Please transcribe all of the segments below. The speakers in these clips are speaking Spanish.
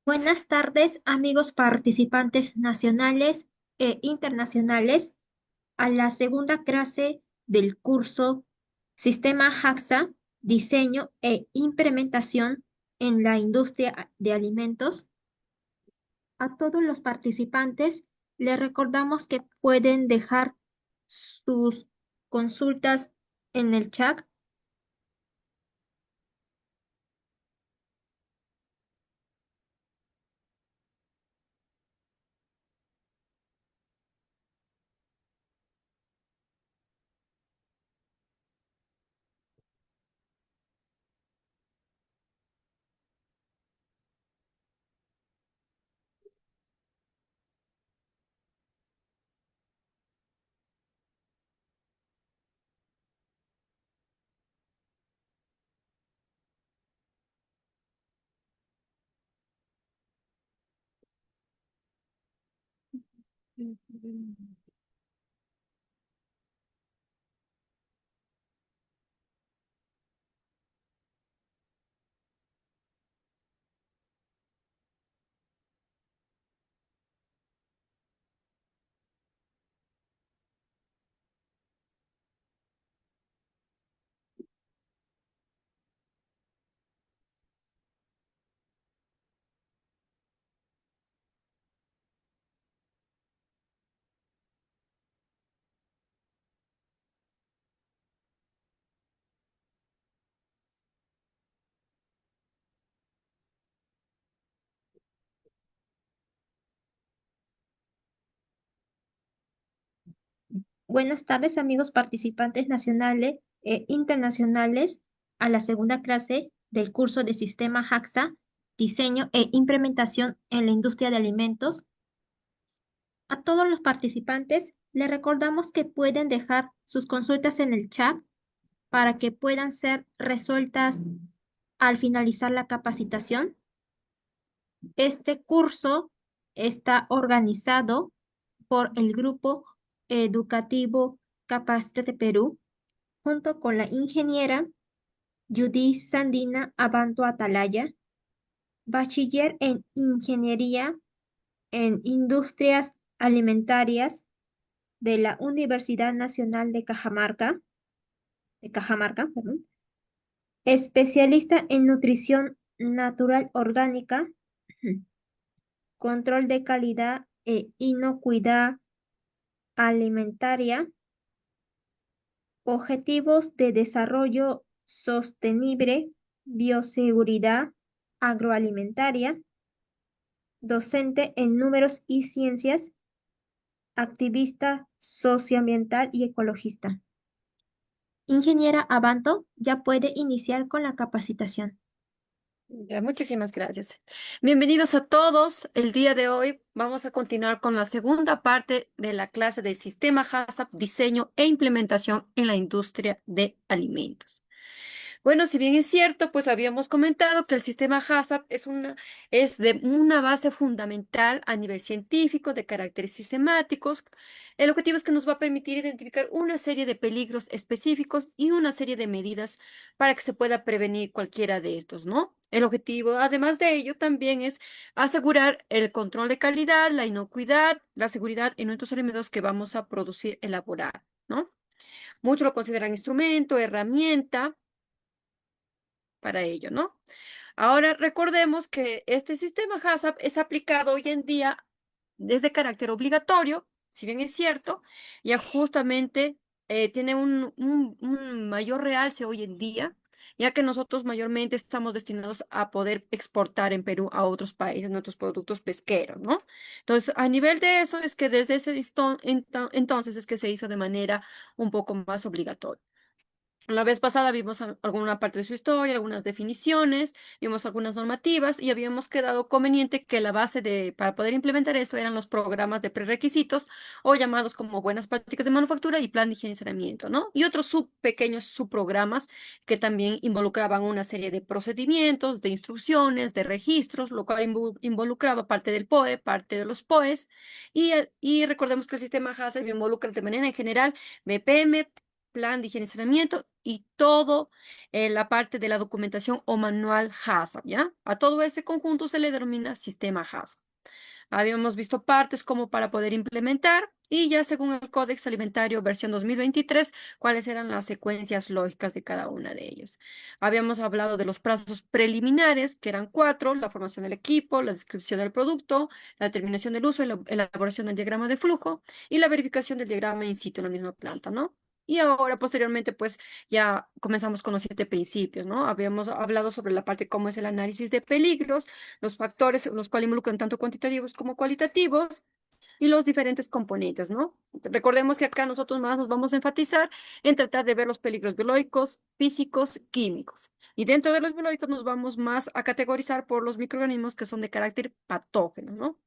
Buenas tardes, amigos participantes nacionales e internacionales, a la segunda clase del curso Sistema JAXA, Diseño e Implementación en la Industria de Alimentos. A todos los participantes les recordamos que pueden dejar sus consultas en el chat. Buenas tardes, amigos participantes nacionales e internacionales, a la segunda clase del curso de Sistema JAXA, Diseño e Implementación en la Industria de Alimentos. A todos los participantes les recordamos que pueden dejar sus consultas en el chat para que puedan ser resueltas al finalizar la capacitación. Este curso está organizado por el Grupo Educativo Capacítate Perú, junto con la ingeniera Judith Sandina Abanto Atalaya, bachiller en Ingeniería en Industrias Alimentarias de la Universidad Nacional de Cajamarca, especialista en nutrición natural orgánica, control de calidad e inocuidad alimentaria, objetivos de desarrollo sostenible, bioseguridad agroalimentaria, docente en números y ciencias, activista socioambiental y ecologista. Ingeniera Abanto, ya puede iniciar con la capacitación. Ya, muchísimas gracias. Bienvenidos a todos. El día de hoy vamos a continuar con la segunda parte de la clase de Sistema HACCP, Diseño e Implementación en la Industria de Alimentos. Bueno, si bien es cierto, pues habíamos comentado que el sistema HACCP es de una base fundamental a nivel científico, de caracteres sistemáticos. El objetivo es que nos va a permitir identificar una serie de peligros específicos y una serie de medidas para que se pueda prevenir cualquiera de estos, ¿no? El objetivo, además de ello, también es asegurar el control de calidad, la inocuidad, la seguridad en nuestros alimentos que vamos a producir, elaborar, ¿no? Muchos lo consideran instrumento, herramienta para ello, ¿no? Ahora recordemos que este sistema HACCP es aplicado hoy en día desde carácter obligatorio, si bien es cierto, ya justamente tiene un mayor realce hoy en día, ya que nosotros mayormente estamos destinados a poder exportar en Perú a otros países nuestros productos pesqueros, ¿no? Entonces, a nivel de eso es que desde entonces es que se hizo de manera un poco más obligatoria. La vez pasada vimos alguna parte de su historia, algunas definiciones, vimos algunas normativas y habíamos quedado conveniente que la base para poder implementar esto eran los programas de prerequisitos o llamados como buenas prácticas de manufactura y plan de higiene y saneamiento, ¿no? Y otros pequeños subprogramas que también involucraban una serie de procedimientos, de instrucciones, de registros, lo cual involucraba parte del POE, parte de los POEs y recordemos que el sistema HACCP involucra de manera en general BPM, plan de higiene y saneamiento y todo la parte de la documentación o manual HACCP, ¿ya? A todo ese conjunto se le denomina sistema HACCP. Habíamos visto partes como para poder implementar y ya según el Códex Alimentario versión 2023, cuáles eran las secuencias lógicas de cada una de ellas. Habíamos hablado de los plazos preliminares, que eran cuatro: la formación del equipo, la descripción del producto, la determinación del uso y la elaboración del diagrama de flujo y la verificación del diagrama in situ en la misma planta, ¿no? Y ahora, posteriormente, pues ya comenzamos con los 7 principios, ¿no? Habíamos hablado sobre la parte cómo es el análisis de peligros, los factores, los cuales involucran tanto cuantitativos como cualitativos, y los diferentes componentes, ¿no? Recordemos que acá nosotros más nos vamos a enfatizar en tratar de ver los peligros biológicos, físicos, químicos. Y dentro de los biológicos nos vamos más a categorizar por los microorganismos que son de carácter patógeno, ¿no?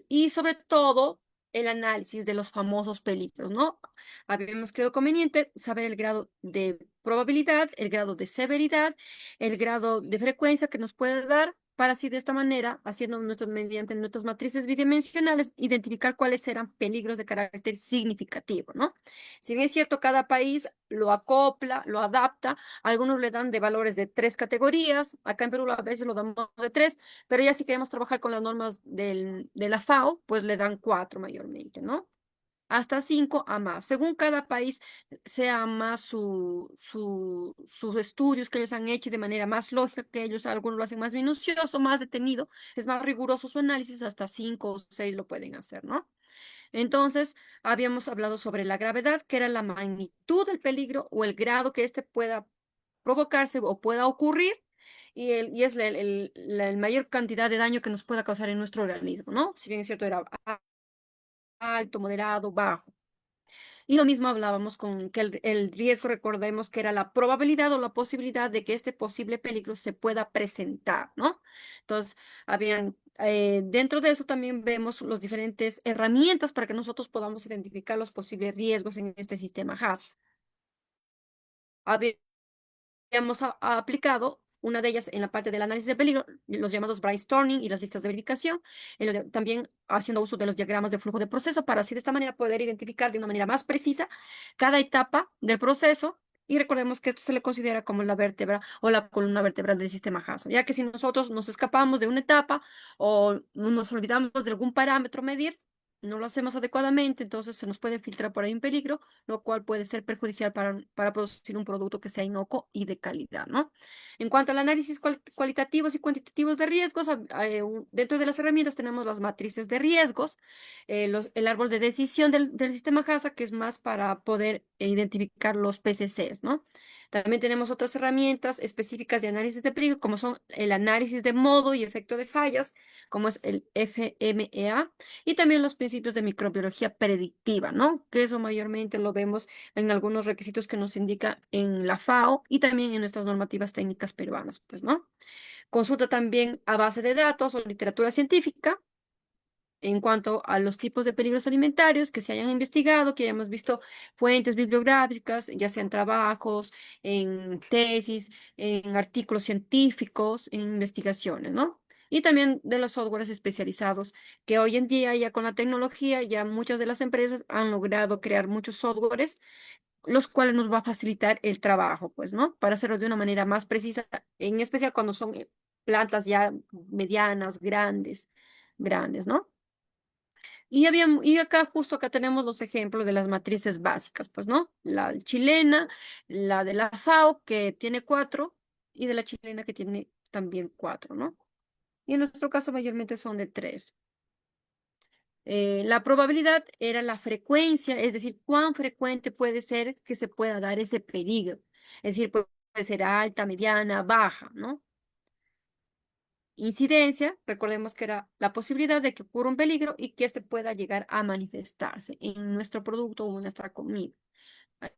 Y sobre todo el análisis de los famosos peligros, ¿no? Habíamos creído conveniente saber el grado de probabilidad, el grado de severidad, el grado de frecuencia que nos puede dar para así de esta manera, haciendo mediante nuestras matrices bidimensionales, identificar cuáles eran peligros de carácter significativo, ¿no? Si bien es cierto, cada país lo acopla, lo adapta, algunos le dan de valores de 3 categorías, acá en Perú a veces lo damos de 3, pero ya si queremos trabajar con las normas de la FAO, pues le dan 4 mayormente, ¿no? Hasta 5 a más. Según cada país, sea más sus estudios que ellos han hecho y de manera más lógica que ellos, algunos lo hacen más minucioso, más detenido, es más riguroso su análisis, hasta 5 o 6 lo pueden hacer, ¿no? Entonces, habíamos hablado sobre la gravedad, que era la magnitud del peligro o el grado que éste pueda provocarse o pueda ocurrir, y es la mayor cantidad de daño que nos pueda causar en nuestro organismo, ¿no? Si bien es cierto, era alto, moderado, bajo. Y lo mismo hablábamos con que el riesgo, recordemos que era la probabilidad o la posibilidad de que este posible peligro se pueda presentar, ¿no? Entonces, dentro de eso también vemos las diferentes herramientas para que nosotros podamos identificar los posibles riesgos en este sistema HACCP. Habíamos aplicado una de ellas en la parte del análisis de peligro, los llamados brainstorming y las listas de verificación, también haciendo uso de los diagramas de flujo de proceso para así de esta manera poder identificar de una manera más precisa cada etapa del proceso. Y recordemos que esto se le considera como la vértebra o la columna vertebral del sistema HACCP, ya que si nosotros nos escapamos de una etapa o nos olvidamos de algún parámetro a medir, no lo hacemos adecuadamente, entonces se nos puede filtrar por ahí un peligro, lo cual puede ser perjudicial para producir un producto que sea inocuo y de calidad, ¿no? En cuanto al análisis cualitativos y cuantitativos de riesgos, dentro de las herramientas tenemos las matrices de riesgos, el árbol de decisión del sistema HACCP, que es más para poder identificar los PCCs, ¿no? También tenemos otras herramientas específicas de análisis de peligro, como son el análisis de modo y efecto de fallas, como es el FMEA, y también los principios de microbiología predictiva, ¿no? Que eso mayormente lo vemos en algunos requisitos que nos indica en la FAO y también en nuestras normativas técnicas peruanas, pues, ¿no? Consulta también a base de datos o literatura científica en cuanto a los tipos de peligros alimentarios que se hayan investigado, que hayamos visto fuentes bibliográficas, ya sean trabajos, en tesis, en artículos científicos, en investigaciones, ¿no? Y también de los softwares especializados, que hoy en día ya con la tecnología, ya muchas de las empresas han logrado crear muchos softwares, los cuales nos va a facilitar el trabajo, pues, ¿no? Para hacerlo de una manera más precisa, en especial cuando son plantas ya medianas, grandes, ¿no? Y acá, justo acá tenemos los ejemplos de las matrices básicas, pues, ¿no? La chilena, la de la FAO, que tiene 4, y de la chilena, que tiene también 4, ¿no? Y en nuestro caso, mayormente son de 3. La probabilidad era la frecuencia, es decir, cuán frecuente puede ser que se pueda dar ese peligro. Es decir, puede ser alta, mediana, baja, ¿no? Incidencia, recordemos que era la posibilidad de que ocurra un peligro y que éste pueda llegar a manifestarse en nuestro producto o en nuestra comida.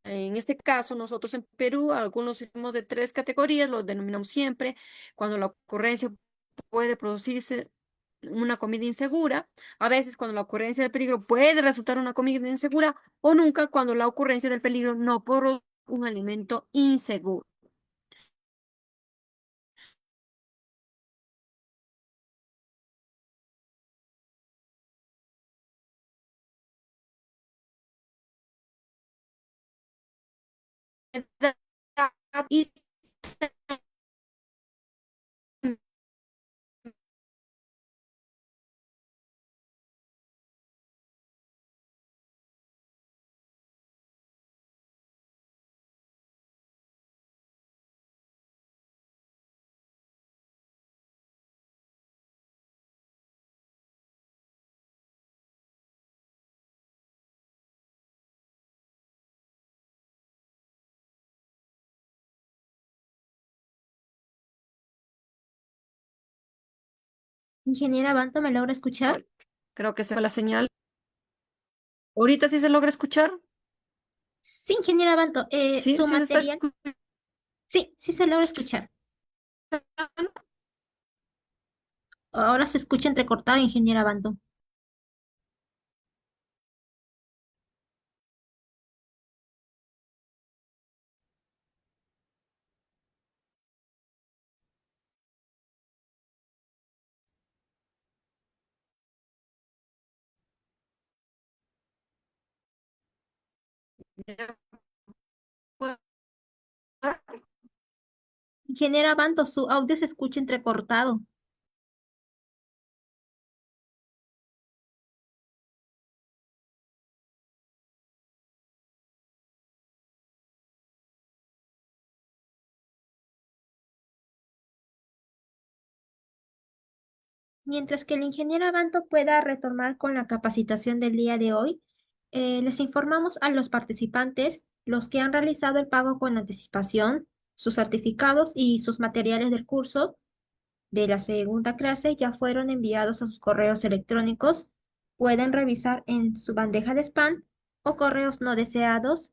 En este caso, nosotros en Perú, algunos hicimos de 3 categorías, lo denominamos siempre, cuando la ocurrencia puede producirse una comida insegura, a veces cuando la ocurrencia del peligro puede resultar una comida insegura, o nunca cuando la ocurrencia del peligro no por un alimento inseguro. y Ingeniera Banto, ¿me logra escuchar? Ay, creo que se fue la señal. ¿Ahorita sí se logra escuchar? Sí, ingeniera Banto, Sí, su sí se está material. escuchando. Sí, sí se logra escuchar. Ahora se escucha entrecortado, ingeniera Banto. Ingeniera Banto, su audio se escucha entrecortado. Mientras que el ingeniero Abanto pueda retomar con la capacitación del día de hoy, les informamos a los participantes, los que han realizado el pago con anticipación, sus certificados y sus materiales del curso de la segunda clase ya fueron enviados a sus correos electrónicos. Pueden revisar en su bandeja de spam o correos no deseados,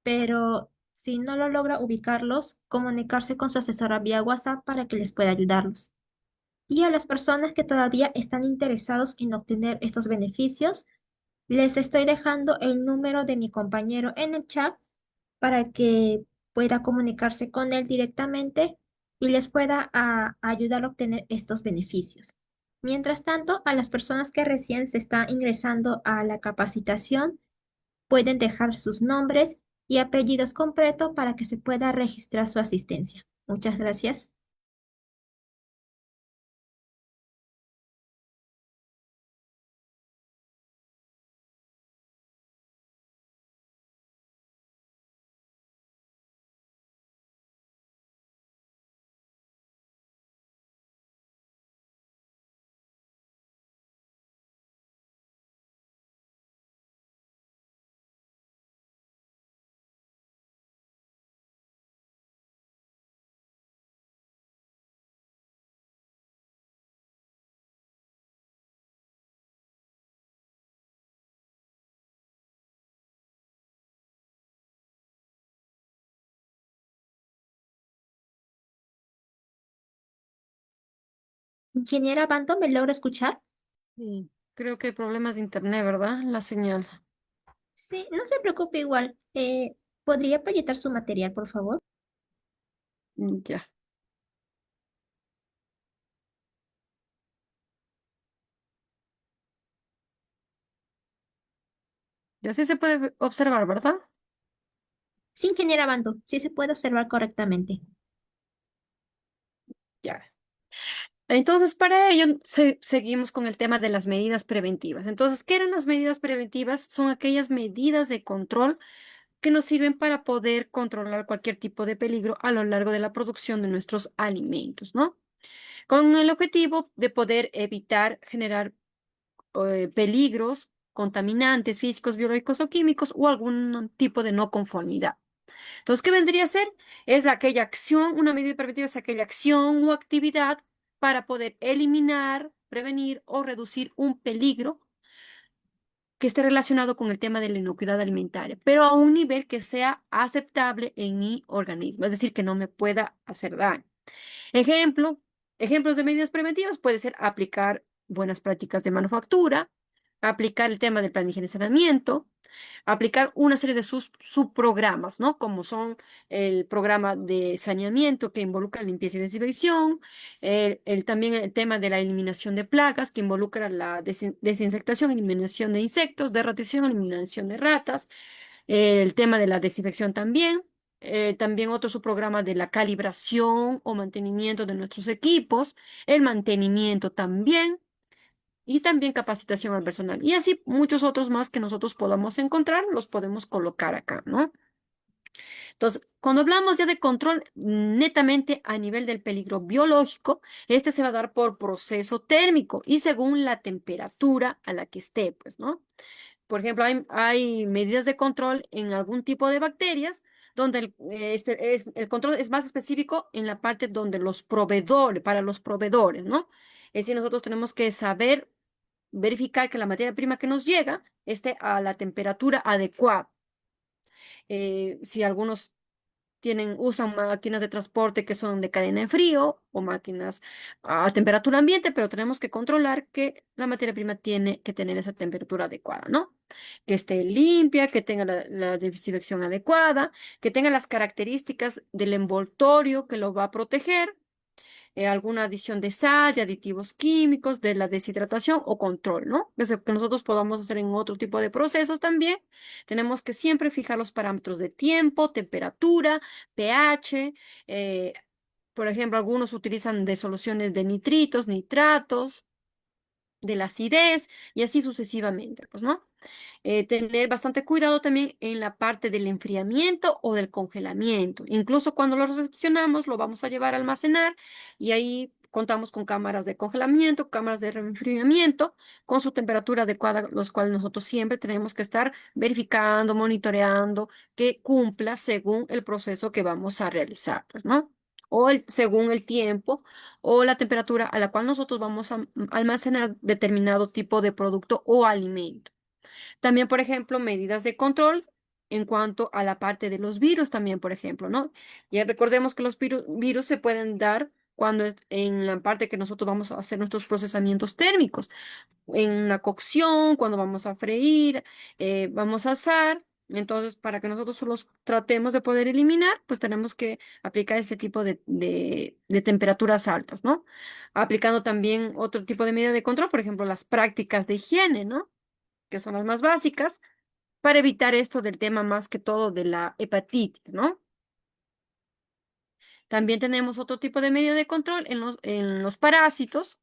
pero si no lo logra ubicarlos, comunicarse con su asesora vía WhatsApp para que les pueda ayudarlos. Y a las personas que todavía están interesados en obtener estos beneficios, les estoy dejando el número de mi compañero en el chat para que pueda comunicarse con él directamente y les pueda ayudar a obtener estos beneficios. Mientras tanto, a las personas que recién se están ingresando a la capacitación, pueden dejar sus nombres y apellidos completos para que se pueda registrar su asistencia. Muchas gracias. Ingeniera Bando, ¿me logra escuchar? Sí, creo que hay problemas de internet, ¿verdad? La señal. Sí, no se preocupe igual. ¿Podría proyectar su material, por favor? Ya. Ya sí se puede observar, ¿verdad? Sí, ingeniera Bando, sí se puede observar correctamente. Ya. Entonces, para ello, seguimos con el tema de las medidas preventivas. Entonces, ¿qué eran las medidas preventivas? Son aquellas medidas de control que nos sirven para poder controlar cualquier tipo de peligro a lo largo de la producción de nuestros alimentos, ¿no? Con el objetivo de poder evitar generar peligros contaminantes físicos, biológicos o químicos o algún tipo de no conformidad. Entonces, ¿qué vendría a ser? Es aquella acción, una medida preventiva es aquella acción o actividad para poder eliminar, prevenir o reducir un peligro que esté relacionado con el tema de la inocuidad alimentaria, pero a un nivel que sea aceptable en mi organismo, es decir, que no me pueda hacer daño. Ejemplo, ejemplos de medidas preventivas puede ser aplicar buenas prácticas de manufactura, aplicar el tema del plan de higiene y saneamiento, aplicar una serie de sus subprogramas, ¿no? Como son el programa de saneamiento que involucra limpieza y desinfección, también el tema de la eliminación de plagas que involucra la desinsectación, eliminación de insectos, derratización, eliminación de ratas, el tema de la desinfección también. también otro subprograma de la calibración o mantenimiento de nuestros equipos, el mantenimiento también y también capacitación al personal. Y así muchos otros más que nosotros podamos encontrar, los podemos colocar acá, ¿no? Entonces, cuando hablamos ya de control netamente a nivel del peligro biológico, este se va a dar por proceso térmico y según la temperatura a la que esté, pues, ¿no? Por ejemplo, hay medidas de control en algún tipo de bacterias donde el control es más específico en la parte donde los proveedores, para los proveedores, ¿no? Es decir, nosotros tenemos que saber verificar que la materia prima que nos llega esté a la temperatura adecuada. Si algunos usan máquinas de transporte que son de cadena de frío o máquinas a temperatura ambiente, pero tenemos que controlar que la materia prima tiene que tener esa temperatura adecuada, ¿no? Que esté limpia, que tenga la desinfección adecuada, que tenga las características del envoltorio que lo va a proteger, alguna adición de sal, de aditivos químicos, de la deshidratación o control, ¿no? Que nosotros podamos hacer en otro tipo de procesos también. Tenemos que siempre fijar los parámetros de tiempo, temperatura, pH. Por ejemplo, algunos utilizan de soluciones de nitritos, nitratos, de la acidez y así sucesivamente, pues, ¿no? Tener bastante cuidado también en la parte del enfriamiento o del congelamiento. Incluso cuando lo recepcionamos, lo vamos a llevar a almacenar y ahí contamos con cámaras de congelamiento, cámaras de enfriamiento, con su temperatura adecuada, los cuales nosotros siempre tenemos que estar verificando, monitoreando que cumpla según el proceso que vamos a realizar, pues, ¿no? Según el tiempo o la temperatura a la cual nosotros vamos a almacenar determinado tipo de producto o alimento. También, por ejemplo, medidas de control en cuanto a la parte de los virus también, por ejemplo, ¿no? Ya recordemos que los virus se pueden dar cuando es en la parte que nosotros vamos a hacer nuestros procesamientos térmicos, en la cocción, cuando vamos a freír, vamos a asar. Entonces, para que nosotros los tratemos de poder eliminar, pues tenemos que aplicar ese tipo de temperaturas altas, ¿no? Aplicando también otro tipo de medida de control, por ejemplo, las prácticas de higiene, ¿no? Que son las más básicas, para evitar esto del tema más que todo de la hepatitis, ¿no? También tenemos otro tipo de medida de control en los parásitos,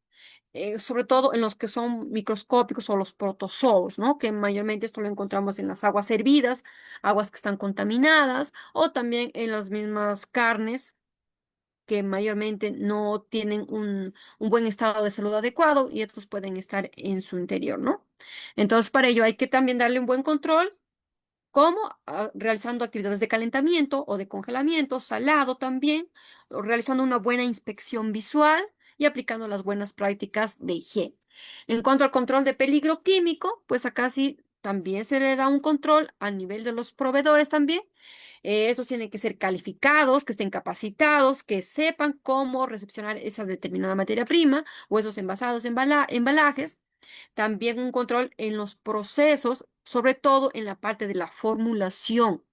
sobre todo en los que son microscópicos o los protozoos, ¿no? Que mayormente esto lo encontramos en las aguas hervidas, aguas que están contaminadas, o también en las mismas carnes que mayormente no tienen un buen estado de salud adecuado y estos pueden estar en su interior, ¿no? Entonces, para ello hay que también darle un buen control como realizando actividades de calentamiento o de congelamiento, salado también, o realizando una buena inspección visual y aplicando las buenas prácticas de higiene. En cuanto al control de peligro químico, pues acá sí también se le da un control a nivel de los proveedores también. Estos tienen que ser calificados, que estén capacitados, que sepan cómo recepcionar esa determinada materia prima o esos envasados, embalajes. También un control en los procesos, sobre todo en la parte de la formulación,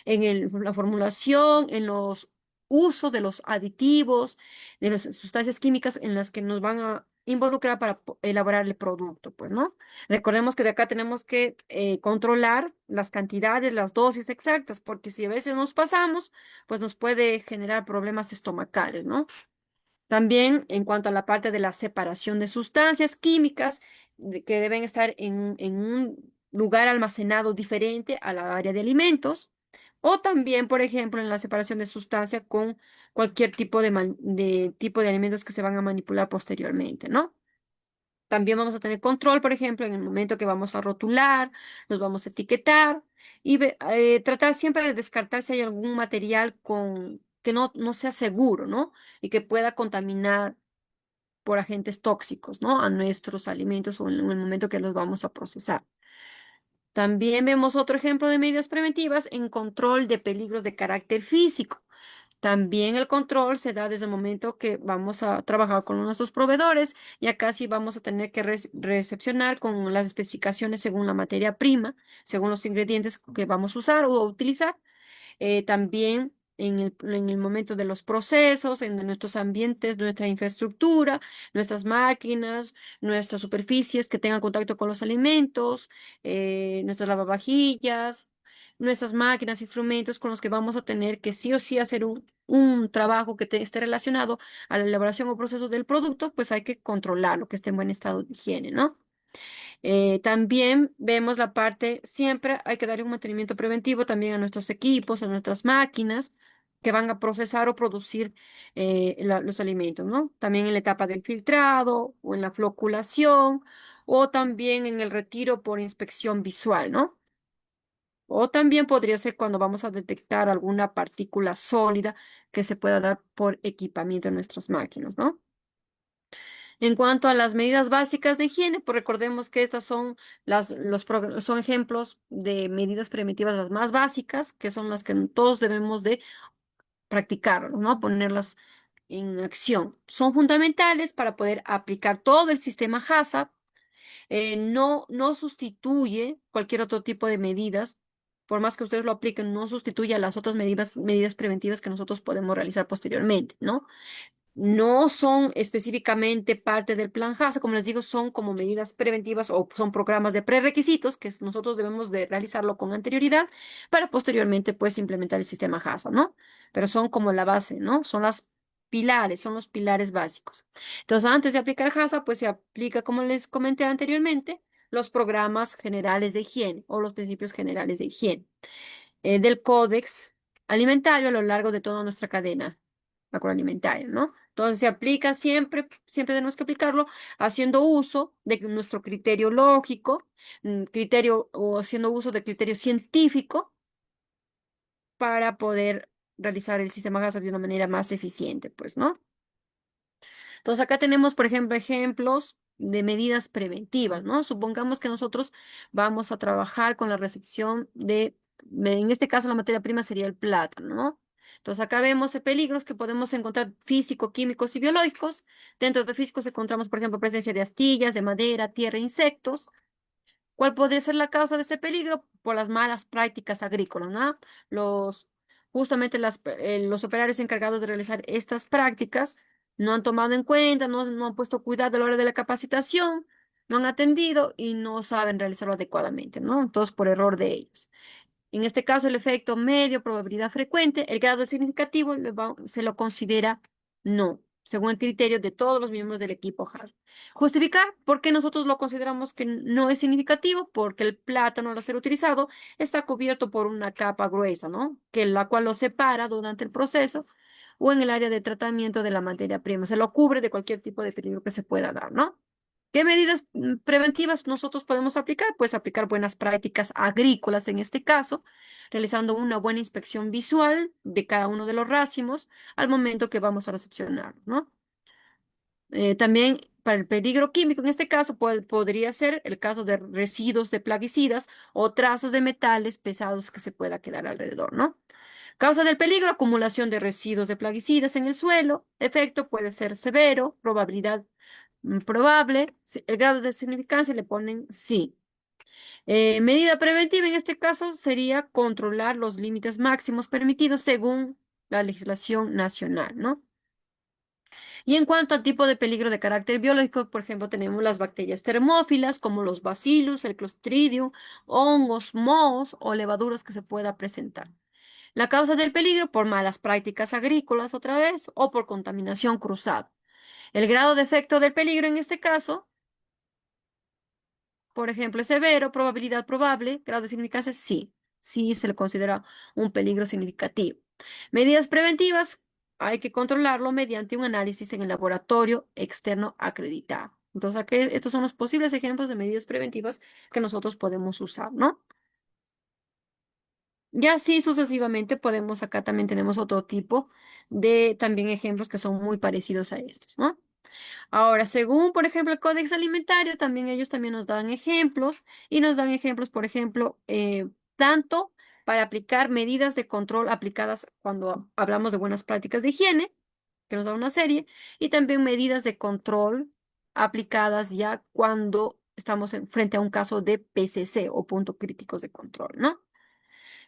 la formulación, en los usos de los aditivos, de las sustancias químicas en las que nos van a involucrar para elaborar el producto, pues, ¿no? Recordemos que de acá tenemos que controlar las cantidades, las dosis exactas, porque si a veces nos pasamos, pues nos puede generar problemas estomacales, ¿no? También en cuanto a la parte de la separación de sustancias químicas que deben estar en un lugar almacenado diferente a la área de alimentos, o también, por ejemplo, en la separación de sustancias con cualquier tipo de tipo de alimentos que se van a manipular posteriormente, ¿no? También vamos a tener control, por ejemplo, en el momento que vamos a rotular, los vamos a etiquetar y tratar siempre de descartar si hay algún material que no sea seguro, ¿no? Y que pueda contaminar por agentes tóxicos, ¿no? A nuestros alimentos o en el momento que los vamos a procesar. También vemos otro ejemplo de medidas preventivas en control de peligros de carácter físico. También el control se da desde el momento que vamos a trabajar con nuestros proveedores y acá sí vamos a tener que recepcionar con las especificaciones según la materia prima, según los ingredientes que vamos a usar o a utilizar. También en el momento de los procesos, en nuestros ambientes, nuestra infraestructura, nuestras máquinas, nuestras superficies que tengan contacto con los alimentos, nuestras lavavajillas, nuestras máquinas, instrumentos con los que vamos a tener que sí o sí hacer un trabajo que esté relacionado a la elaboración o proceso del producto, pues hay que controlarlo, que esté en buen estado de higiene, ¿no? También vemos la parte, siempre hay que darle un mantenimiento preventivo también a nuestros equipos, a nuestras máquinas que van a procesar o producir los alimentos, ¿no? También en la etapa del filtrado o en la floculación o también en el retiro por inspección visual, ¿no? O también podría ser cuando vamos a detectar alguna partícula sólida que se pueda dar por equipamiento en nuestras máquinas, ¿no? En cuanto a las medidas básicas de higiene, pues recordemos que estas son son ejemplos de medidas preventivas las más básicas, que son las que todos debemos de practicar, ¿no? Ponerlas en acción. Son fundamentales para poder aplicar todo el sistema HACCP. No sustituye cualquier otro tipo de medidas. Por más que ustedes lo apliquen, no sustituye a las otras medidas preventivas que nosotros podemos realizar posteriormente, ¿no? No son específicamente parte del plan HACCP, como les digo, son como medidas preventivas o son programas de prerequisitos que nosotros debemos de realizarlo con anterioridad para posteriormente pues implementar el sistema HACCP, ¿no? Pero son como la base, ¿no? Son los pilares básicos. Entonces, antes de aplicar HACCP, pues se aplica, como les comenté anteriormente, los programas generales de higiene o los principios generales de higiene del códex alimentario a lo largo de toda nuestra cadena agroalimentaria, ¿no? Entonces se aplica siempre, siempre tenemos que aplicarlo haciendo uso de nuestro criterio lógico, criterio o haciendo uso de criterio científico para poder realizar el sistema GASAP de una manera más eficiente, pues, ¿no? Entonces acá tenemos, por ejemplo, ejemplos de medidas preventivas, ¿no? Supongamos que nosotros vamos a trabajar con la recepción en este caso la materia prima sería el plátano, ¿no? Entonces acá vemos peligros que podemos encontrar físico, químicos y biológicos. Dentro de físicos encontramos, por ejemplo, presencia de astillas, de madera, tierra, insectos. ¿Cuál podría ser la causa de ese peligro? Por las malas prácticas agrícolas, ¿no? Los, justamente los operarios encargados de realizar estas prácticas no han tomado en cuenta, no han puesto cuidado a la hora de la capacitación, no han atendido y no saben realizarlo adecuadamente, ¿no? Entonces, por error de ellos. En este caso, el efecto medio, probabilidad frecuente, el grado significativo se lo considera no, según el criterio de todos los miembros del equipo HACCP. Justificar por qué nosotros lo consideramos que no es significativo, porque el plátano al ser utilizado está cubierto por una capa gruesa, ¿no? Que la cual lo separa durante el proceso o en el área de tratamiento de la materia prima. Se lo cubre de cualquier tipo de peligro que se pueda dar, ¿no? ¿Qué medidas preventivas nosotros podemos aplicar? Pues aplicar buenas prácticas agrícolas en este caso, realizando una buena inspección visual de cada uno de los racimos al momento que vamos a recepcionar, ¿no? También para el peligro químico, en este caso podría ser el caso de residuos de plaguicidas o trazas de metales pesados que se pueda quedar alrededor, ¿no? Causa del peligro, acumulación de residuos de plaguicidas en el suelo. Efecto puede ser severo, probabilidad probable. El grado de significancia le ponen sí. Medida preventiva en este caso sería controlar los límites máximos permitidos según la legislación nacional, ¿no? Y en cuanto al tipo de peligro de carácter biológico, por ejemplo, tenemos las bacterias termófilas como los bacillus, el clostridium, hongos, mohos o levaduras que se pueda presentar. La causa del peligro por malas prácticas agrícolas otra vez o por contaminación cruzada. El grado de efecto del peligro en este caso, por ejemplo, es severo, probabilidad probable, grado de significancia, sí, sí se le considera un peligro significativo. Medidas preventivas, hay que controlarlo mediante un análisis en el laboratorio externo acreditado. Entonces, aquí estos son los posibles ejemplos de medidas preventivas que nosotros podemos usar, ¿no? Y así sucesivamente podemos, acá también tenemos otro tipo de también ejemplos que son muy parecidos a estos, ¿no? Ahora, según, por ejemplo, el Códex Alimentario, también ellos también nos dan ejemplos y nos dan ejemplos, por ejemplo, tanto para aplicar medidas de control aplicadas cuando hablamos de buenas prácticas de higiene, que nos da una serie, y también medidas de control aplicadas ya cuando estamos frente a un caso de PCC o puntos críticos de control, ¿no?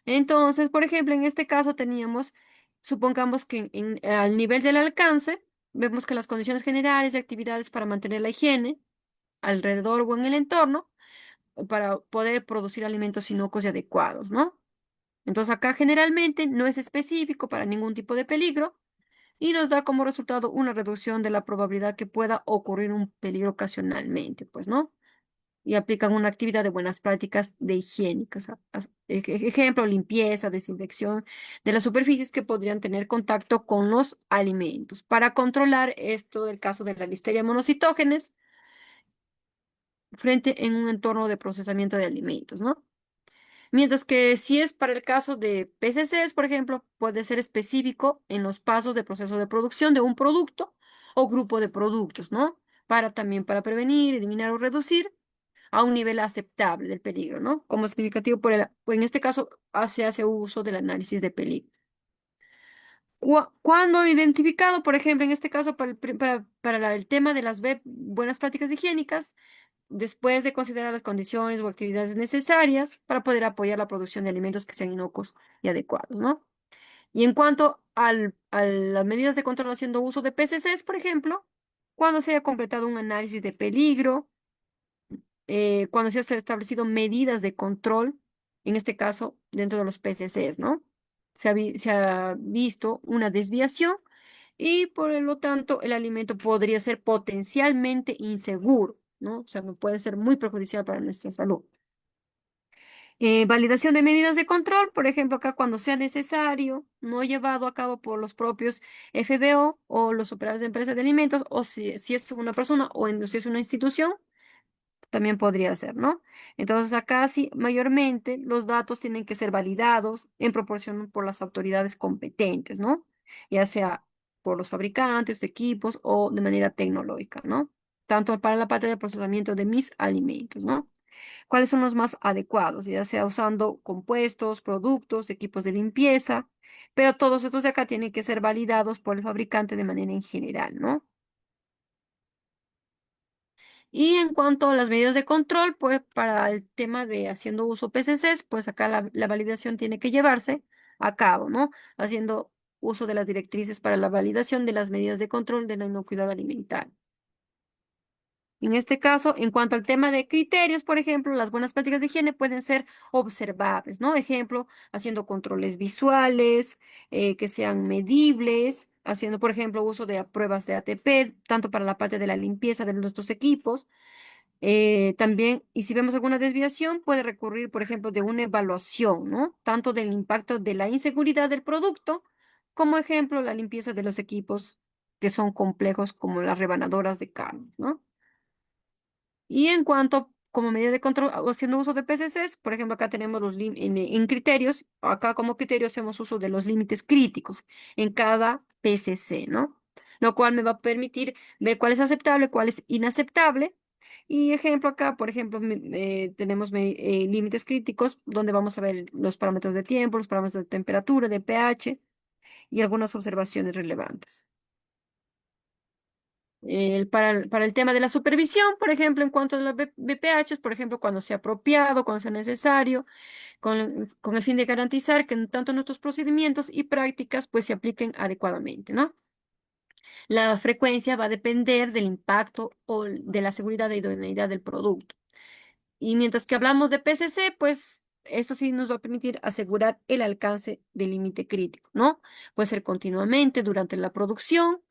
Entonces, por ejemplo, en este caso teníamos, supongamos que al nivel del alcance, vemos que las condiciones generales de actividades para mantener la higiene alrededor o en el entorno, para poder producir alimentos inocuos y adecuados, ¿no? Entonces acá generalmente no es específico para ningún tipo de peligro y nos da como resultado una reducción de la probabilidad que pueda ocurrir un peligro ocasionalmente, pues, ¿no? Y aplican una actividad de buenas prácticas de higiénicas. Ejemplo, limpieza, desinfección de las superficies que podrían tener contacto con los alimentos. Para controlar esto del caso de la Listeria monocitógenes frente en un entorno de procesamiento de alimentos, ¿no? Mientras que si es para el caso de PCCs, por ejemplo, puede ser específico en los pasos de proceso de producción de un producto o grupo de productos, ¿no? Para también para prevenir, eliminar o reducir a un nivel aceptable del peligro, ¿no? Como significativo pues en este caso se hace uso del análisis de peligro. Cuando identificado, por ejemplo, en este caso para el tema de las buenas prácticas higiénicas, después de considerar las condiciones o actividades necesarias para poder apoyar la producción de alimentos que sean inocuos y adecuados, ¿no? Y en cuanto a las medidas de control haciendo uso de PCCs, por ejemplo, cuando se haya completado un análisis de peligro, cuando se han establecido medidas de control, en este caso dentro de los PCCs, ¿no? Se ha visto una desviación y por lo tanto el alimento podría ser potencialmente inseguro, ¿no? O sea, no puede ser muy perjudicial para nuestra salud. Validación de medidas de control, por ejemplo, acá cuando sea necesario, no llevado a cabo por los propios FBO o los operadores de empresas de alimentos, o si es una persona o si es una institución, también podría ser, ¿no? Entonces, acá sí, mayormente los datos tienen que ser validados en proporción por las autoridades competentes, ¿no? Ya sea por los fabricantes, equipos o de manera tecnológica, ¿no? Tanto para la parte de procesamiento de mis alimentos, ¿no? ¿Cuáles son los más adecuados? Ya sea usando compuestos, productos, equipos de limpieza, pero todos estos de acá tienen que ser validados por el fabricante de manera en general, ¿no? Y en cuanto a las medidas de control, pues para el tema de haciendo uso PCCs, pues acá la validación tiene que llevarse a cabo, ¿no? Haciendo uso de las directrices para la validación de las medidas de control de la inocuidad alimentaria. En este caso, en cuanto al tema de criterios, por ejemplo, las buenas prácticas de higiene pueden ser observables, ¿no? Ejemplo, haciendo controles visuales, que sean medibles, haciendo, por ejemplo, uso de pruebas de ATP, tanto para la parte de la limpieza de nuestros equipos. También, y si vemos alguna desviación, puede recurrir, por ejemplo, de una evaluación, ¿no? Tanto del impacto de la inseguridad del producto, como ejemplo, la limpieza de los equipos que son complejos, como las rebanadoras de carne, ¿no? Y en cuanto, como medida de control, haciendo uso de PCCs, por ejemplo, acá tenemos en criterios, acá como criterio hacemos uso de los límites críticos en cada PCC, ¿no? Lo cual me va a permitir ver cuál es aceptable, cuál es inaceptable. Y ejemplo acá, por ejemplo, tenemos límites críticos donde vamos a ver los parámetros de tiempo, los parámetros de temperatura, de pH y algunas observaciones relevantes. Para el tema de la supervisión, por ejemplo, en cuanto a los BPH, por ejemplo, cuando sea apropiado, cuando sea necesario, con el fin de garantizar que tanto nuestros procedimientos y prácticas pues se apliquen adecuadamente, ¿no? La frecuencia va a depender del impacto o de la seguridad e idoneidad del producto. Y mientras que hablamos de PCC, pues esto sí nos va a permitir asegurar el alcance del límite crítico, ¿no? Puede ser continuamente durante la producción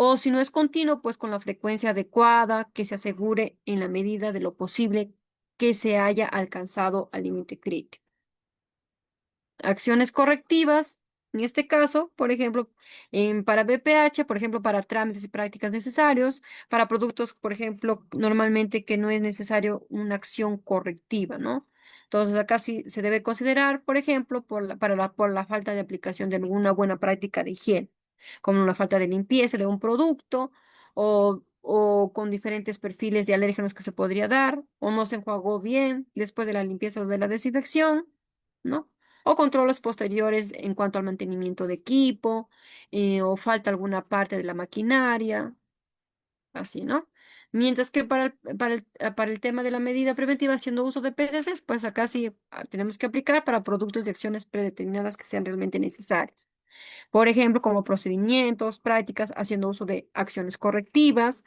o si no es continuo, pues con la frecuencia adecuada que se asegure en la medida de lo posible que se haya alcanzado al límite crítico. Acciones correctivas, en este caso, por ejemplo, para BPH, por ejemplo, para trámites y prácticas necesarios, para productos, por ejemplo, normalmente que no es necesario una acción correctiva, ¿no? Entonces, acá sí se debe considerar, por ejemplo, por la falta de aplicación de alguna buena práctica de higiene, como la falta de limpieza de un producto o con diferentes perfiles de alérgenos que se podría dar, o no se enjuagó bien después de la limpieza o de la desinfección, ¿no? O controles posteriores en cuanto al mantenimiento de equipo, o falta alguna parte de la maquinaria, así, ¿no? Mientras que para el tema de la medida preventiva haciendo uso de PCCs, pues acá sí tenemos que aplicar para productos y acciones predeterminadas que sean realmente necesarias. Por ejemplo, como procedimientos, prácticas, haciendo uso de acciones correctivas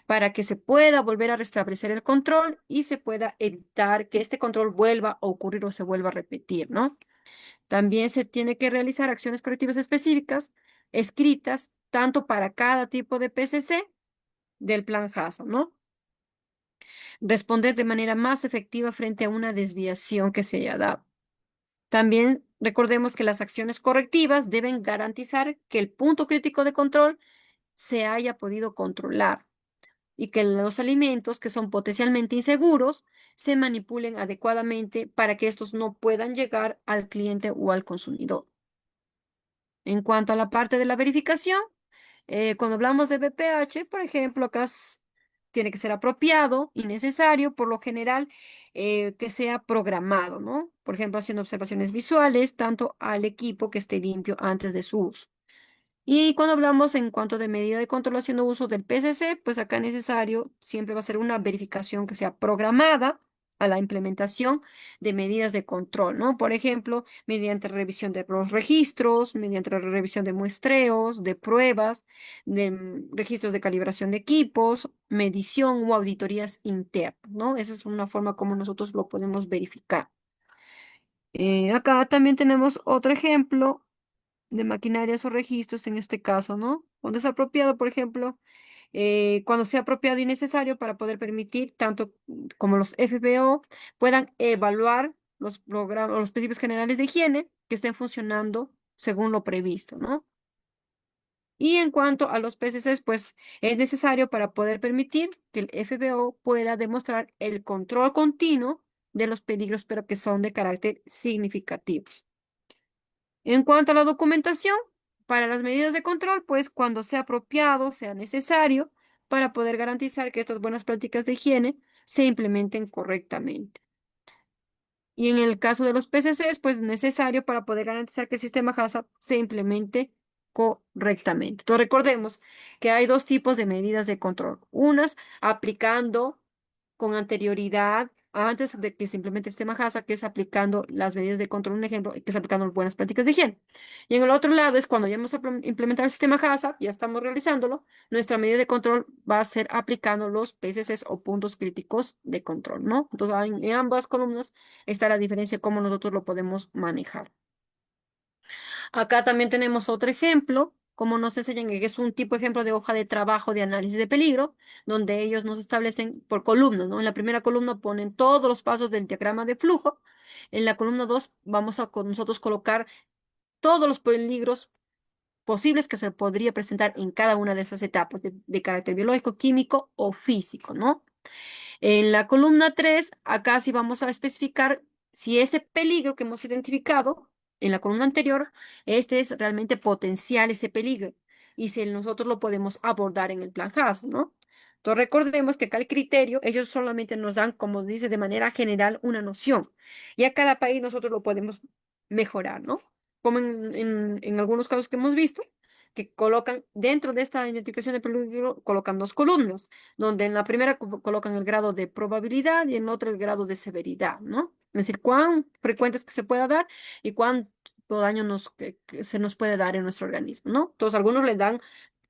para que se pueda volver a restablecer el control y se pueda evitar que este control vuelva a ocurrir o se vuelva a repetir, ¿no? También se tiene que realizar acciones correctivas específicas, escritas, tanto para cada tipo de PCC del plan HACCP, ¿no? Responder de manera más efectiva frente a una desviación que se haya dado. También recordemos que las acciones correctivas deben garantizar que el punto crítico de control se haya podido controlar y que los alimentos que son potencialmente inseguros se manipulen adecuadamente para que estos no puedan llegar al cliente o al consumidor. En cuanto a la parte de la verificación, cuando hablamos de BPH, por ejemplo, tiene que ser apropiado y necesario, por lo general, que sea programado, ¿no? Por ejemplo, haciendo observaciones visuales, tanto al equipo que esté limpio antes de su uso. Y cuando hablamos en cuanto de medida de control haciendo uso del PCC, pues acá es necesario, siempre va a ser una verificación que sea programada a la implementación de medidas de control, ¿no? Por ejemplo, mediante revisión de los registros, mediante la revisión de muestreos, de pruebas, de registros de calibración de equipos, medición o auditorías internas, ¿no? Esa es una forma como nosotros lo podemos verificar. Acá también tenemos otro ejemplo de maquinarias o registros en este caso, ¿no? Cuando es apropiado, por ejemplo, cuando sea apropiado y necesario para poder permitir tanto como los FBO puedan evaluar los programas, los principios generales de higiene que estén funcionando según lo previsto, ¿no? Y en cuanto a los PCCs, pues es necesario para poder permitir que el FBO pueda demostrar el control continuo de los peligros, pero que son de carácter significativos. En cuanto a la documentación, para las medidas de control, pues cuando sea apropiado, sea necesario, para poder garantizar que estas buenas prácticas de higiene se implementen correctamente. Y en el caso de los PCCs, pues necesario para poder garantizar que el sistema HACCP se implemente correctamente. Entonces recordemos que hay dos tipos de medidas de control. Unas aplicando con anterioridad, antes de que se implemente el sistema HACCP, que es aplicando las medidas de control, un ejemplo, que es aplicando buenas prácticas de higiene. Y en el otro lado es cuando ya hemos implementado el sistema HACCP, ya estamos realizándolo, nuestra medida de control va a ser aplicando los PCCs o puntos críticos de control, ¿no? Entonces, en ambas columnas está la diferencia de cómo nosotros lo podemos manejar. Acá también tenemos otro ejemplo, como nos enseñan, que es un tipo de ejemplo de hoja de trabajo de análisis de peligro, donde ellos nos establecen por columnas, ¿no? En la primera columna ponen todos los pasos del diagrama de flujo. En la columna 2 vamos a nosotros colocar todos los peligros posibles que se podría presentar en cada una de esas etapas de carácter biológico, químico o físico, ¿no? En la columna 3, acá sí vamos a especificar si ese peligro que hemos identificado en la columna anterior, este es realmente potencial ese peligro y si nosotros lo podemos abordar en el plan HACCP, ¿no? Entonces recordemos que acá el criterio, ellos solamente nos dan, como dice, de manera general una noción y a cada país nosotros lo podemos mejorar, ¿no? Como en algunos casos que hemos visto, que colocan dentro de esta identificación de peligro, colocan dos columnas donde en la primera colocan el grado de probabilidad y en la otra el grado de severidad, ¿no? Es decir, cuán frecuente es que se pueda dar y cuánto daño que se nos puede dar en nuestro organismo, ¿no? Entonces, algunos le dan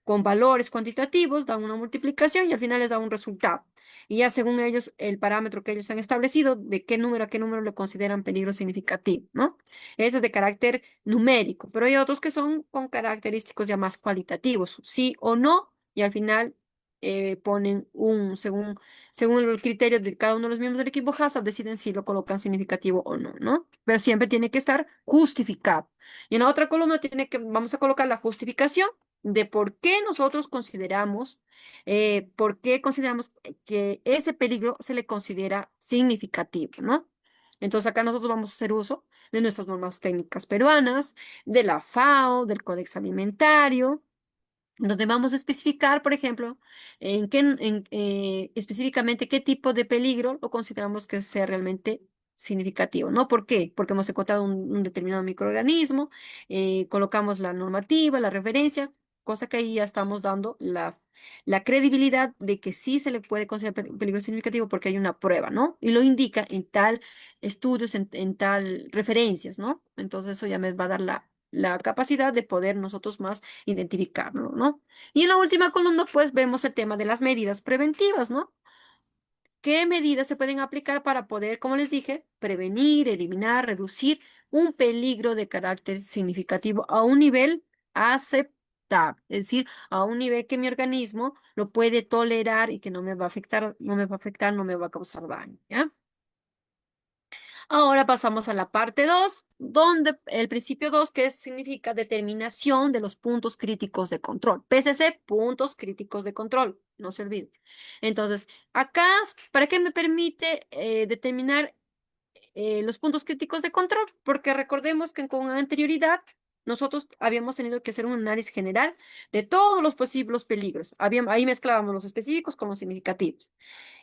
con valores cuantitativos, dan una multiplicación y al final les da un resultado. Y ya según ellos, el parámetro que ellos han establecido, de qué número a qué número le consideran peligro significativo, ¿no? Ese es de carácter numérico, pero hay otros que son con característicos ya más cualitativos, sí o no, y al final ponen según el criterio de cada uno de los miembros del equipo HACCP, deciden si lo colocan significativo o no, ¿no? Pero siempre tiene que estar justificado. Y en la otra columna vamos a colocar la justificación de por qué consideramos que ese peligro se le considera significativo, ¿no? Entonces acá nosotros vamos a hacer uso de nuestras normas técnicas peruanas, de la FAO, del Codex Alimentario, donde vamos a especificar, por ejemplo, específicamente qué tipo de peligro lo consideramos que sea realmente significativo, ¿no? ¿Por qué? Porque hemos encontrado un determinado microorganismo, colocamos la normativa, la referencia, cosa que ahí ya estamos dando la credibilidad de que sí se le puede considerar peligro significativo porque hay una prueba, ¿no? Y lo indica en tal estudios, en tal referencias, ¿no? Entonces eso ya me va a dar la capacidad de poder nosotros más identificarlo, ¿no? Y en la última columna, pues vemos el tema de las medidas preventivas, ¿no? ¿Qué medidas se pueden aplicar para poder, como les dije, prevenir, eliminar, reducir un peligro de carácter significativo a un nivel aceptable? Es decir, a un nivel que mi organismo lo puede tolerar y que no me va a afectar, no me va a afectar, no me va a causar daño, ¿ya? Ahora pasamos a la parte 2, donde el principio 2, que significa determinación de los puntos críticos de control. PCC, puntos críticos de control, no se olviden. Entonces, acá, ¿para qué me permite determinar los puntos críticos de control? Porque recordemos que con anterioridad nosotros habíamos tenido que hacer un análisis general de todos los posibles peligros. Ahí mezclábamos los específicos con los significativos.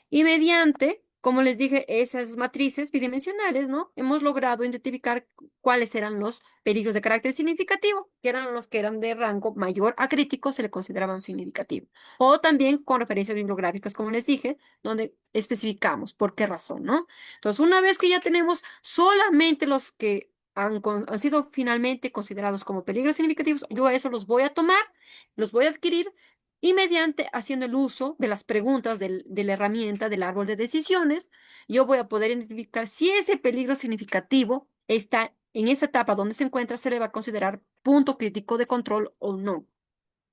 Y mediante, como les dije, esas matrices bidimensionales, ¿no? Hemos logrado identificar cuáles eran los peligros de carácter significativo, que eran los que eran de rango mayor a crítico, se le consideraban significativos. O también con referencias bibliográficas, como les dije, donde especificamos por qué razón, ¿no? Entonces, una vez que ya tenemos solamente los que han sido finalmente considerados como peligros significativos, yo a eso los voy a tomar, los voy a adquirir y mediante haciendo el uso de las preguntas de la herramienta del árbol de decisiones, yo voy a poder identificar si ese peligro significativo está en esa etapa donde se encuentra, se le va a considerar punto crítico de control o no.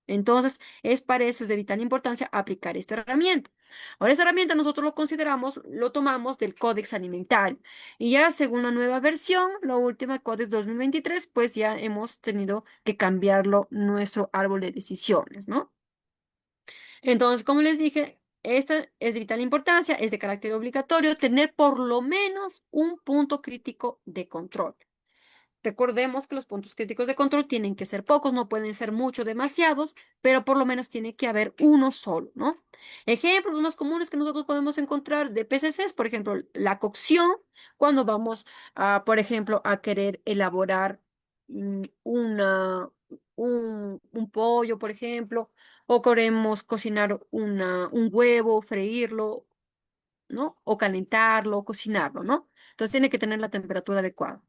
Entonces, es para eso es de vital importancia aplicar esta herramienta. Ahora, esta herramienta nosotros lo consideramos, lo tomamos del Códex Alimentario. Y ya según la nueva versión, la última, Códex 2023, pues ya hemos tenido que cambiarlo nuestro árbol de decisiones, ¿no? Entonces, como les dije, esta es de vital importancia, es de carácter obligatorio tener por lo menos un punto crítico de control. Recordemos que los puntos críticos de control tienen que ser pocos, no pueden ser muchos, demasiados, pero por lo menos tiene que haber uno solo, ¿no? Ejemplos más comunes que nosotros podemos encontrar de PCCs, por ejemplo, la cocción, cuando vamos a, por ejemplo, a querer elaborar un pollo, por ejemplo, o queremos cocinar un huevo, freírlo, ¿no? O calentarlo, o cocinarlo, ¿no? Entonces tiene que tener la temperatura adecuada.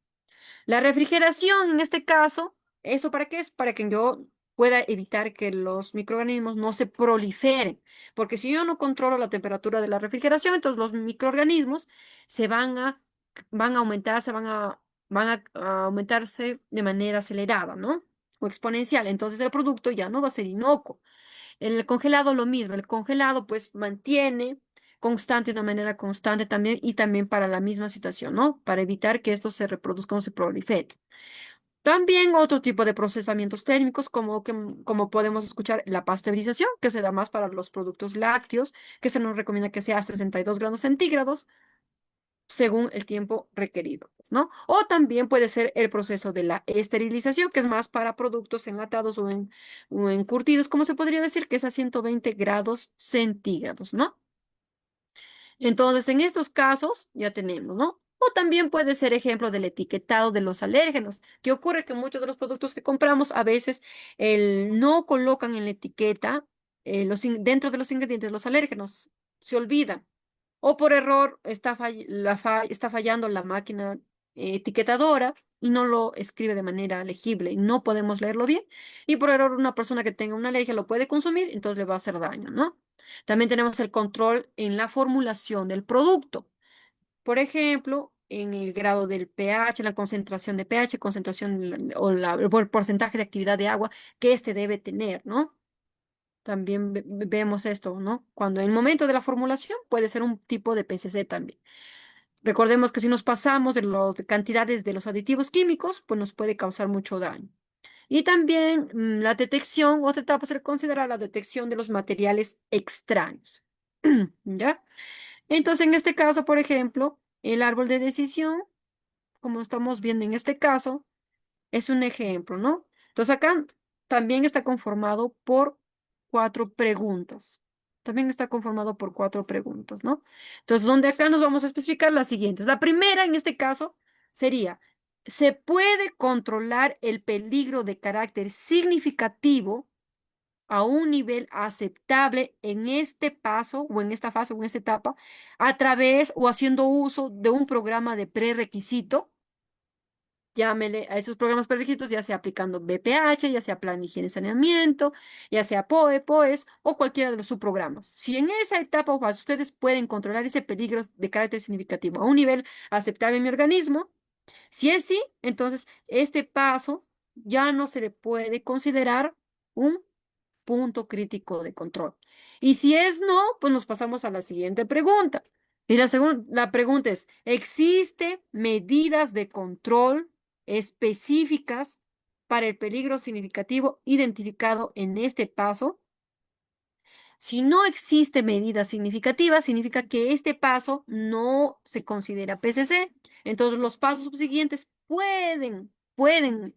La refrigeración, en este caso, ¿eso para qué es? Para que yo pueda evitar que los microorganismos no se proliferen, porque si yo no controlo la temperatura de la refrigeración, entonces los microorganismos se van a aumentar, a aumentarse de manera acelerada, ¿no? O exponencial. Entonces el producto ya no va a ser inocuo. El congelado lo mismo, el congelado pues mantiene constante de una manera constante también y también para la misma situación, ¿no? Para evitar que esto se reproduzca o se prolifere. También otro tipo de procesamientos térmicos, como podemos escuchar la pasteurización, que se da más para los productos lácteos, que se nos recomienda que sea a 62 grados centígrados según el tiempo requerido, pues, ¿no? O también puede ser el proceso de la esterilización, que es más para productos enlatados o encurtidos, como se podría decir, que es a 120 grados centígrados, ¿no? Entonces, en estos casos ya tenemos, ¿no? O también puede ser ejemplo del etiquetado de los alérgenos, que ocurre que muchos de los productos que compramos a veces no colocan en la etiqueta dentro de los ingredientes los alérgenos, se olvidan. O por error está fallando la máquina etiquetadora y no lo escribe de manera legible y no podemos leerlo bien. Y por error una persona que tenga una alergia lo puede consumir, entonces le va a hacer daño, ¿no? También tenemos el control en la formulación del producto. Por ejemplo, en el grado del pH, la concentración de pH, o el porcentaje de actividad de agua que éste debe tener, ¿no? También vemos esto, ¿no? Cuando en el momento de la formulación puede ser un tipo de PCC también. Recordemos que si nos pasamos de las cantidades de los aditivos químicos, pues nos puede causar mucho daño. Y también la detección, otra etapa se le considera la detección de los materiales extraños. ¿Ya? Entonces, en este caso, por ejemplo, el árbol de decisión, como estamos viendo en este caso, es un ejemplo, ¿no? Entonces acá también está conformado por cuatro preguntas. También está conformado por cuatro preguntas, ¿no? Entonces, donde acá nos vamos a especificar las siguientes. La primera, en este caso, sería, ¿se puede controlar el peligro de carácter significativo a un nivel aceptable en este paso o en esta fase o en esta etapa a través o haciendo uso de un programa de prerequisito? llámele a esos programas prerequisitos, ya sea aplicando BPH, ya sea Plan de Higiene y Saneamiento, ya sea POE, POES o cualquiera de los subprogramas. Si en esa etapa o fase ustedes pueden controlar ese peligro de carácter significativo a un nivel aceptable en mi organismo, si es sí, entonces este paso ya no se le puede considerar un punto crítico de control. Y si es no, pues nos pasamos a la siguiente pregunta. Y la pregunta es, ¿existe medidas de control específicas para el peligro significativo identificado en este paso? Si no existe medida significativa, significa que este paso no se considera PCC. Entonces, los pasos subsiguientes pueden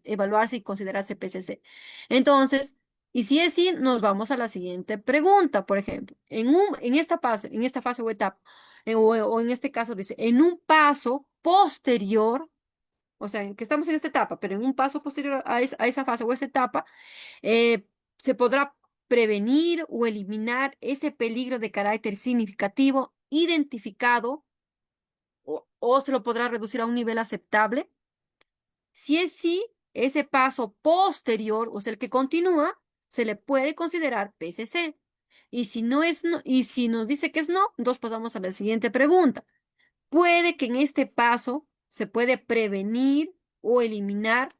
evaluarse y considerarse PCC. Entonces, y si es así, nos vamos a la siguiente pregunta. Por ejemplo, en esta fase o etapa, o en este caso dice, en un paso posterior, o sea, en que estamos en esta etapa, pero en un paso posterior a esa fase o esa etapa, eh, se podrá prevenir o eliminar ese peligro de carácter significativo identificado o se lo podrá reducir a un nivel aceptable. Si es sí, ese paso posterior, o sea, el que continúa, se le puede considerar PCC. Y si no es no, y si nos dice que es no, entonces pasamos a la siguiente pregunta. Puede que en este paso se puede prevenir o eliminar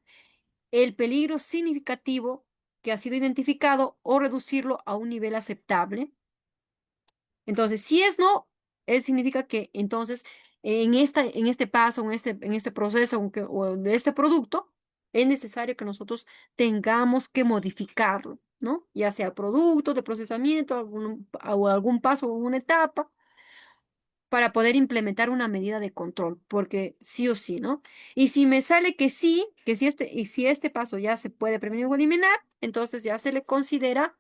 el peligro significativo que ha sido identificado o reducirlo a un nivel aceptable. Entonces, si es no, significa que entonces en este paso, en este proceso o de este producto, es necesario que nosotros tengamos que modificarlo, ¿no? Ya sea producto de procesamiento, o algún paso o una etapa para poder implementar una medida de control, porque sí o sí, ¿no? Y si me sale y si este paso ya se puede prevenir o eliminar, entonces ya se le considera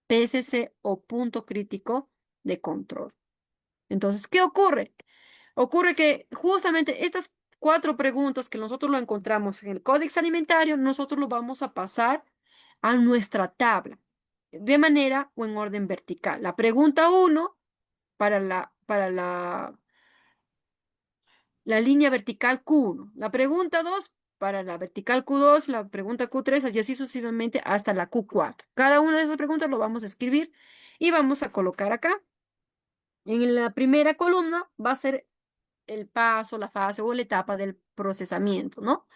PSC o punto crítico de control. Entonces, ¿qué ocurre? Ocurre que justamente estas cuatro preguntas que nosotros lo encontramos en el Códex Alimentario, nosotros lo vamos a pasar a nuestra tabla de manera o en orden vertical. La pregunta uno para la línea vertical Q1, la pregunta 2 para la vertical Q2, la pregunta Q3, y así sucesivamente hasta la Q4. Cada una de esas preguntas lo vamos a escribir y vamos a colocar acá. En la primera columna va a ser el paso, la fase o la etapa del procesamiento, ¿no?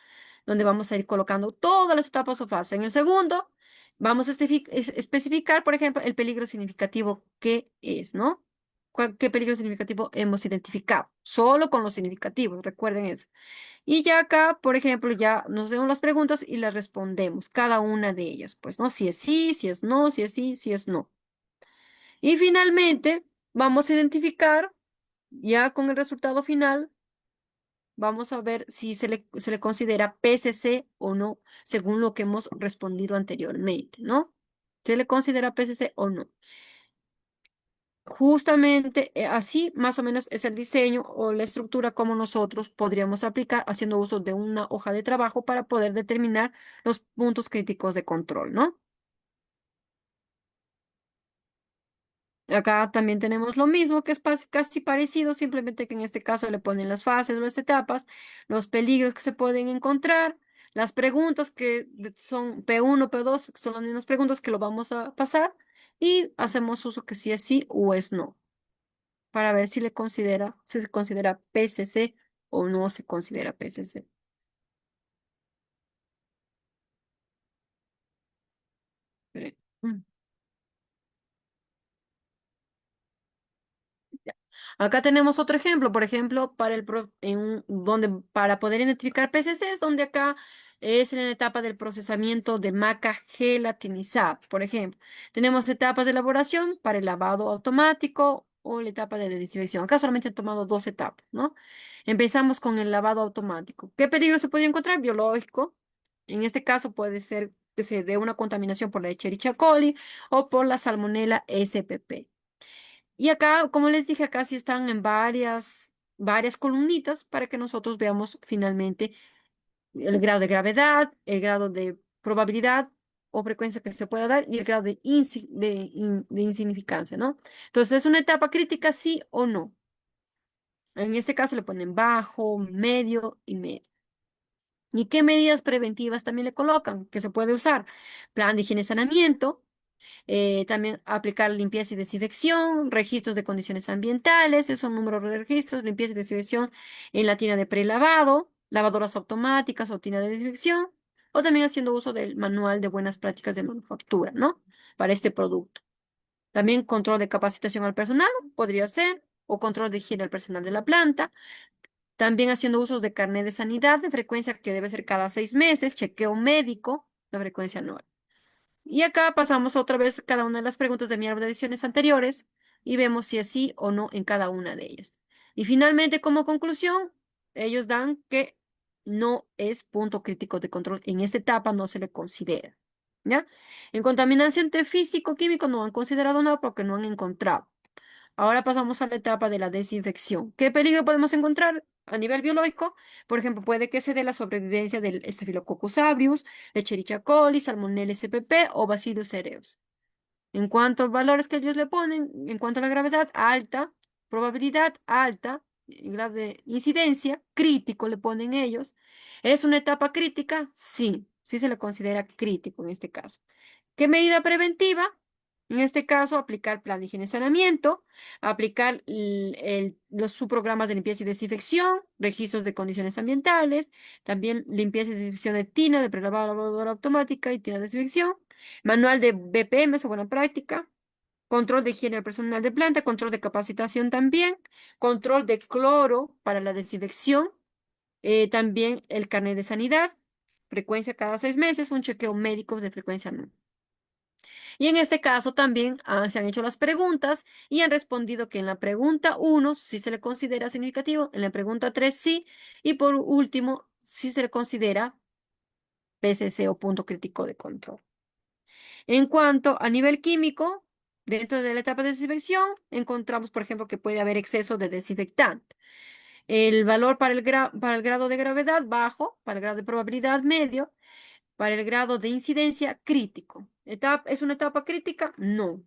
Donde vamos a ir colocando todas las etapas o fases. En el segundo, vamos a especificar, por ejemplo, el peligro significativo que es, ¿no? ¿Qué peligro significativo hemos identificado? Solo con los significativos, recuerden eso. Y ya acá, por ejemplo, ya nos hacemos las preguntas y las respondemos, cada una de ellas, pues, ¿no? Si es sí, si es no, si es sí, si es no. Y finalmente, vamos a identificar, ya con el resultado final, vamos a ver si se le considera PCC o no, según lo que hemos respondido anteriormente, ¿no? ¿Se le considera PCC o no? Justamente así más o menos es el diseño o la estructura como nosotros podríamos aplicar haciendo uso de una hoja de trabajo para poder determinar los puntos críticos de control, ¿no? Acá también tenemos lo mismo, que es casi parecido, simplemente que en este caso le ponen las fases o las etapas, los peligros que se pueden encontrar, las preguntas que son P1, P2, que son las mismas preguntas que lo vamos a pasar, y hacemos uso que si es sí o es no, para ver si se considera PCC o no se considera PCC. Espere. Acá tenemos otro ejemplo, por ejemplo, donde para poder identificar PCCs, donde acá es en la etapa del procesamiento de maca gelatinizada, por ejemplo. Tenemos etapas de elaboración para el lavado automático o la etapa de desinfección. Acá solamente he tomado dos etapas, ¿no? Empezamos con el lavado automático. ¿Qué peligro se podría encontrar? Biológico. En este caso puede ser que se dé una contaminación por la Escherichia coli o por la Salmonella spp. Y acá, como les dije, acá sí están en varias columnitas para que nosotros veamos finalmente el grado de gravedad, el grado de probabilidad o frecuencia que se pueda dar y el grado de insignificancia, ¿no? Entonces, ¿es una etapa crítica, sí o no? En este caso le ponen bajo, medio y medio. ¿Y qué medidas preventivas también le colocan? Que se puede usar. Plan de higiene y saneamiento, también aplicar limpieza y desinfección, registros de condiciones ambientales, esos números de registros, limpieza y desinfección en la tina de prelavado, lavadoras automáticas o tina de desinfección, o también haciendo uso del manual de buenas prácticas de manufactura, ¿no? Para este producto. También control de capacitación al personal, podría ser, o control de higiene al personal de la planta. También haciendo uso de carnet de sanidad de frecuencia que debe ser cada 6 meses, chequeo médico, la frecuencia anual. Y acá pasamos otra vez cada una de las preguntas de mi árbol de decisiones anteriores y vemos si es sí o no en cada una de ellas. Y finalmente, como conclusión, ellos dan que no es punto crítico de control. En esta etapa no se le considera. ¿Ya? En contaminación físico-químico no han considerado nada porque no han encontrado. Ahora pasamos a la etapa de la desinfección. ¿Qué peligro podemos encontrar a nivel biológico? Por ejemplo, puede que se dé la sobrevivencia del Staphylococcus aureus, Escherichia coli, Salmonella spp o Bacillus cereus. En cuanto a valores que ellos le ponen, en cuanto a la gravedad, alta, probabilidad alta, y grado de incidencia, crítico le ponen ellos. ¿Es una etapa crítica? Sí, sí se le considera crítico en este caso. ¿Qué medida preventiva? En este caso, aplicar plan de higiene y saneamiento, aplicar los subprogramas de limpieza y desinfección, registros de condiciones ambientales, también limpieza y desinfección de tina, de prelavado, lavadora automática y tina de desinfección, manual de BPMs o buena práctica, control de higiene del personal de planta, control de capacitación también, control de cloro para la desinfección, también el carnet de sanidad, frecuencia cada 6 meses, un chequeo médico de frecuencia anual. Y en este caso también se han hecho las preguntas y han respondido que en la pregunta 1 sí se le considera significativo, en la pregunta 3 sí, y por último sí se le considera PCC o punto crítico de control. En cuanto a nivel químico, dentro de la etapa de desinfección, encontramos, por ejemplo, que puede haber exceso de desinfectante. El valor para el grado de gravedad bajo, para el grado de probabilidad medio, para el grado de incidencia crítico. ¿Es una etapa crítica? No.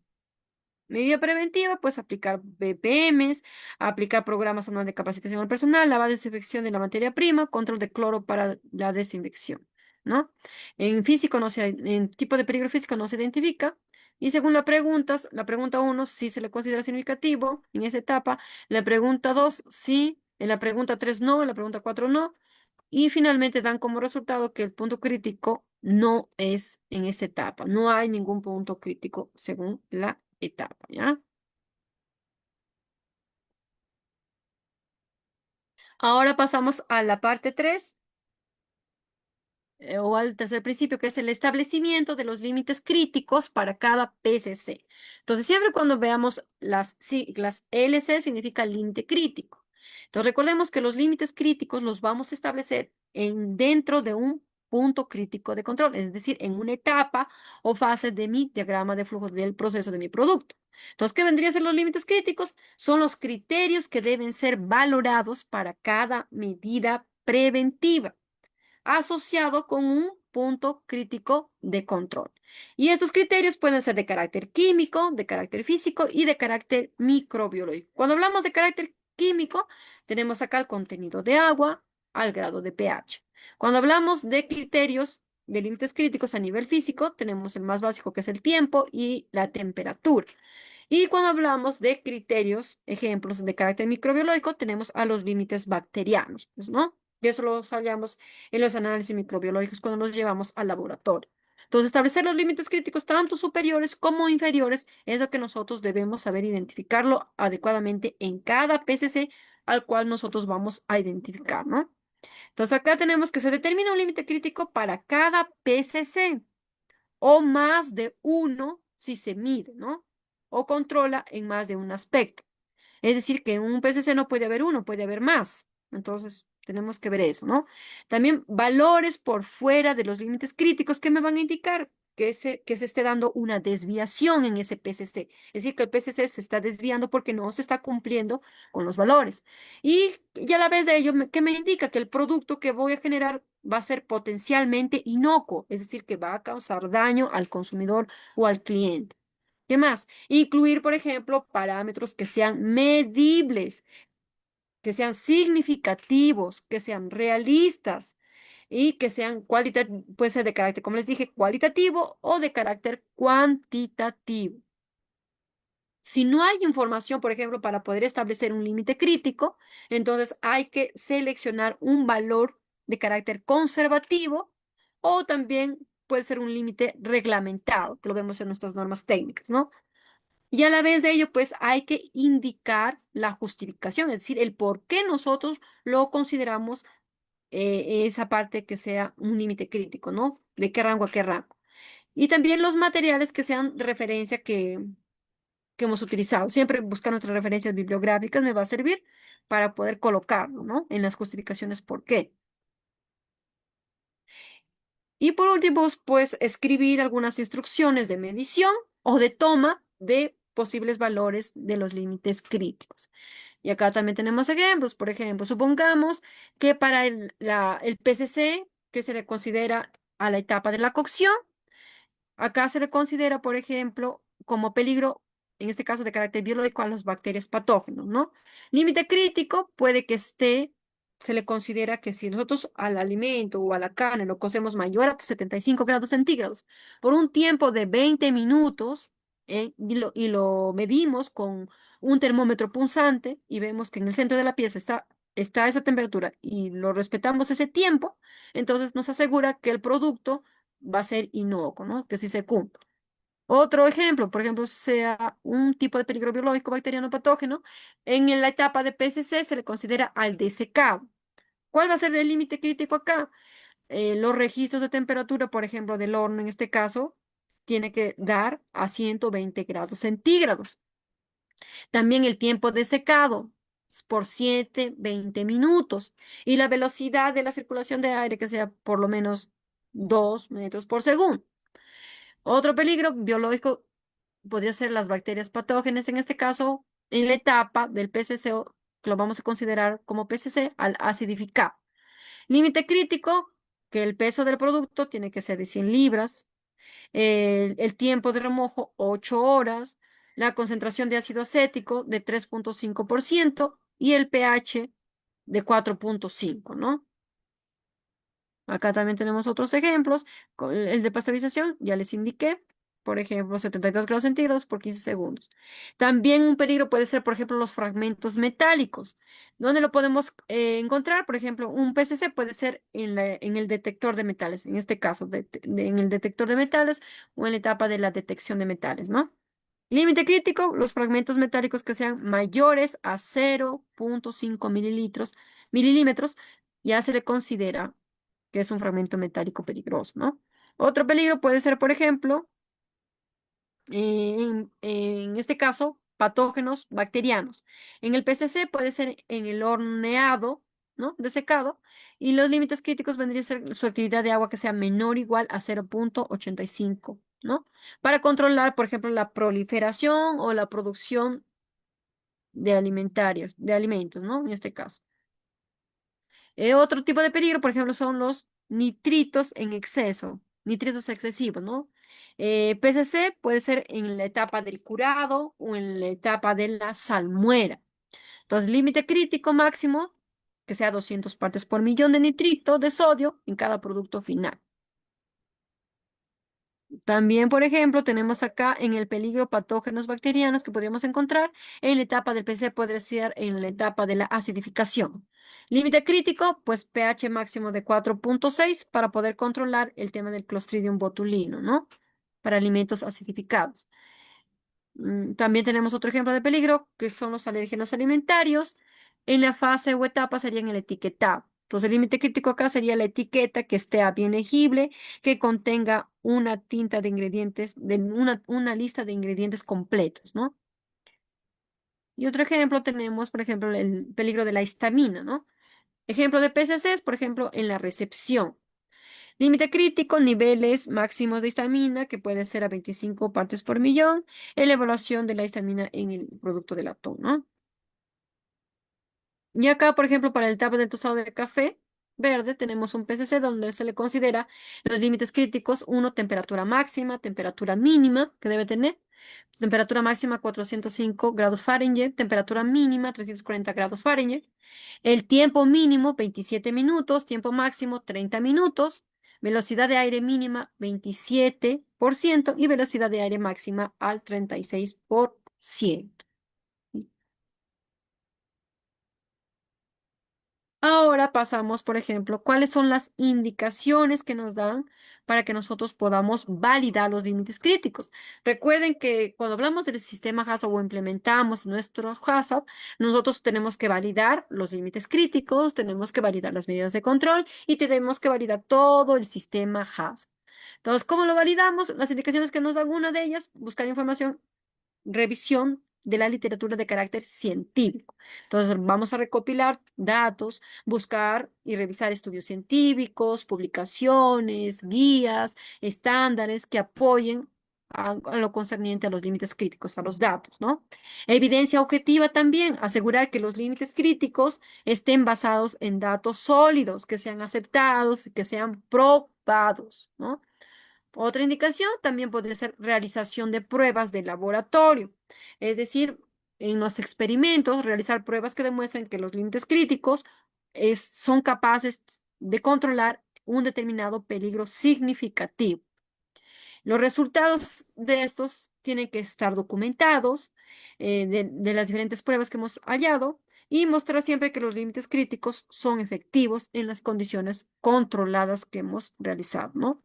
Medida preventiva, pues aplicar BPMs, aplicar programas anuales de capacitación al personal, lavado y desinfección de la materia prima, control de cloro para la desinfección, ¿no? En físico no se, en tipo de peligro físico no se identifica. Y según la pregunta 1 sí se le considera significativo en esa etapa, la pregunta 2 sí, en la pregunta 3 no, en la pregunta 4 no, y finalmente dan como resultado que el punto crítico no es en esta etapa. No hay ningún punto crítico según la etapa, ¿ya? Ahora pasamos a la parte 3 o al tercer principio, que es el establecimiento de los límites críticos para cada PCC. Entonces, siempre cuando veamos las siglas LC significa límite crítico. Entonces, recordemos que los límites críticos los vamos a establecer dentro de un punto crítico de control, es decir, en una etapa o fase de mi diagrama de flujo del proceso de mi producto. Entonces, ¿qué vendrían a ser los límites críticos? Son los criterios que deben ser valorados para cada medida preventiva asociado con un punto crítico de control. Y estos criterios pueden ser de carácter químico, de carácter físico y de carácter microbiológico. Cuando hablamos de carácter químico, tenemos acá el contenido de agua al grado de pH. Cuando hablamos de criterios de límites críticos a nivel físico, tenemos el más básico que es el tiempo y la temperatura. Y cuando hablamos de criterios, ejemplos de carácter microbiológico, tenemos a los límites bacterianos, pues, ¿no? Y eso lo hallamos en los análisis microbiológicos cuando los llevamos al laboratorio. Entonces, establecer los límites críticos tanto superiores como inferiores es lo que nosotros debemos saber identificarlo adecuadamente en cada PCC al cual nosotros vamos a identificar, ¿no? Entonces, acá tenemos que se determina un límite crítico para cada PCC o más de uno si se mide, ¿no? O controla en más de un aspecto. Es decir, que en un PCC no puede haber uno, puede haber más. Entonces, tenemos que ver eso, ¿no? También valores por fuera de los límites críticos que me van a indicar que se esté dando una desviación en ese PCC. Es decir, que el PCC se está desviando porque no se está cumpliendo con los valores. Y a la vez de ello, ¿qué me indica? Que el producto que voy a generar va a ser potencialmente inocuo, es decir, que va a causar daño al consumidor o al cliente. ¿Qué más? Incluir, por ejemplo, parámetros que sean medibles, que sean significativos, que sean realistas. y que sean puede ser de carácter, como les dije, cualitativo o de carácter cuantitativo. Si no hay información, por ejemplo, para poder establecer un límite crítico, entonces hay que seleccionar un valor de carácter conservativo o también puede ser un límite reglamentado, que lo vemos en nuestras normas técnicas, ¿no? Y a la vez de ello, pues hay que indicar la justificación, es decir, el por qué nosotros lo consideramos esa parte que sea un límite crítico, ¿no? De qué rango a qué rango. Y también los materiales que sean de referencia que hemos utilizado. Siempre buscar nuestras referencias bibliográficas me va a servir para poder colocarlo, ¿no? En las justificaciones por qué. Y por último, pues escribir algunas instrucciones de medición o de toma de posibles valores de los límites críticos. Y acá también tenemos ejemplos. Por ejemplo, supongamos que para el PCC, que se le considera a la etapa de la cocción, acá se le considera, por ejemplo, como peligro, en este caso de carácter biológico, a las bacterias patógenas, ¿no? Límite crítico puede que se le considera que si nosotros al alimento o a la carne lo cocemos mayor a 75 grados centígrados por un tiempo de 20 minutos, y lo medimos con un termómetro punzante y vemos que en el centro de la pieza está esa temperatura y lo respetamos ese tiempo, entonces nos asegura que el producto va a ser inocuo, ¿no? Que sí se cumple. Otro ejemplo, por ejemplo, sea un tipo de peligro biológico bacteriano patógeno, en la etapa de PCC se le considera al desecado. ¿Cuál va a ser el límite crítico acá? Los registros de temperatura, por ejemplo, del horno en este caso, tiene que dar a 120 grados centígrados. También el tiempo de secado por 7, 20 minutos. Y la velocidad de la circulación de aire que sea por lo menos 2 metros por segundo. Otro peligro biológico podría ser las bacterias patógenas, en este caso, en la etapa del PCC, que lo vamos a considerar como PCC, al acidificado. Límite crítico, que el peso del producto tiene que ser de 100 libras, el tiempo de remojo 8 horas, la concentración de ácido acético de 3,5% y el pH de 4,5, ¿no? Acá también tenemos otros ejemplos. Con el de pasteurización, ya les indiqué. Por ejemplo, 72 grados centígrados por 15 segundos. También un peligro puede ser, por ejemplo, los fragmentos metálicos. ¿Dónde lo podemos encontrar? Por ejemplo, un PCC puede ser en el detector de metales, en este caso, en el detector de metales o en la etapa de la detección de metales, ¿no? Límite crítico, los fragmentos metálicos que sean mayores a 0,5 milímetros, ya se le considera que es un fragmento metálico peligroso, ¿no? Otro peligro puede ser, por ejemplo, en este caso, patógenos bacterianos. En el PCC puede ser en el horneado, ¿no? Desecado, y los límites críticos vendría a ser su actividad de agua que sea menor o igual a 0,85, ¿no? Para controlar, por ejemplo, la proliferación o la producción de alimentos, ¿no? En este caso. Otro tipo de peligro, por ejemplo, son los nitritos en exceso, nitritos excesivos, ¿no? PCC puede ser en la etapa del curado o en la etapa de la salmuera. Entonces, límite crítico máximo, que sea 200 partes por millón de nitrito de sodio en cada producto final. También, por ejemplo, tenemos acá en el peligro patógenos bacterianos que podríamos encontrar en la etapa del PC, puede ser en la etapa de la acidificación. Límite crítico, pues pH máximo de 4,6 para poder controlar el tema del Clostridium botulino, ¿no? Para alimentos acidificados. También tenemos otro ejemplo de peligro, que son los alérgenos alimentarios. En la fase o etapa serían el etiquetado. Entonces, el límite crítico acá sería la etiqueta que esté bien legible, que contenga una tinta de ingredientes, una lista de ingredientes completos, ¿no? Y otro ejemplo tenemos, por ejemplo, el peligro de la histamina, ¿no? Ejemplo de PCCs, por ejemplo, en la recepción. Límite crítico, niveles máximos de histamina, que puede ser a 25 partes por millón, en la evaluación de la histamina en el producto del atún, ¿no? Y acá, por ejemplo, para el etapa del tostado de café verde, tenemos un PCC donde se le considera los límites críticos, uno, temperatura máxima, temperatura mínima que debe tener, Temperatura máxima 405 grados Fahrenheit, temperatura mínima 340 grados Fahrenheit. El tiempo mínimo 27 minutos, tiempo máximo 30 minutos. Velocidad de aire mínima 27% y velocidad de aire máxima al 36%. Ahora pasamos, por ejemplo, cuáles son las indicaciones que nos dan para que nosotros podamos validar los límites críticos. Recuerden que cuando hablamos del sistema HACCP o implementamos nuestro HACCP, nosotros tenemos que validar los límites críticos, tenemos que validar las medidas de control y tenemos que validar todo el sistema HACCP. Entonces, ¿cómo lo validamos? Las indicaciones que nos dan, una de ellas, buscar información, revisión de la literatura de carácter científico. Entonces, vamos a recopilar datos, buscar y revisar estudios científicos, publicaciones, guías, estándares que apoyen a lo concerniente a los límites críticos, a los datos, ¿no? Evidencia objetiva también, asegurar que los límites críticos estén basados en datos sólidos, que sean aceptados, que sean probados, ¿no? Otra indicación también podría ser realización de pruebas de laboratorio, es decir, en los experimentos, realizar pruebas que demuestren que los límites críticos son capaces de controlar un determinado peligro significativo. Los resultados de estos tienen que estar documentados de las diferentes pruebas que hemos hallado y mostrar siempre que los límites críticos son efectivos en las condiciones controladas que hemos realizado, ¿no?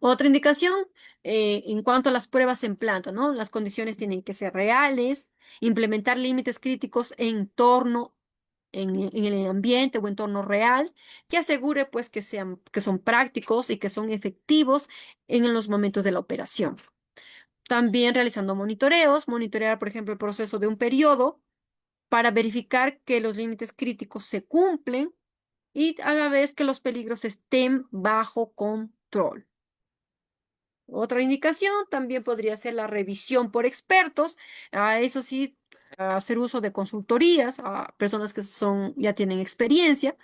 Otra indicación, en cuanto a las pruebas en planta, ¿no? Las condiciones tienen que ser reales, implementar límites críticos en el ambiente o entorno real, que asegure pues que son prácticos y que son efectivos en los momentos de la operación. También realizando monitorear, por ejemplo, el proceso de un periodo para verificar que los límites críticos se cumplen y a la vez que los peligros estén bajo control. Otra indicación también podría ser la revisión por expertos. Eso sí, hacer uso de consultorías a personas que ya tienen experiencia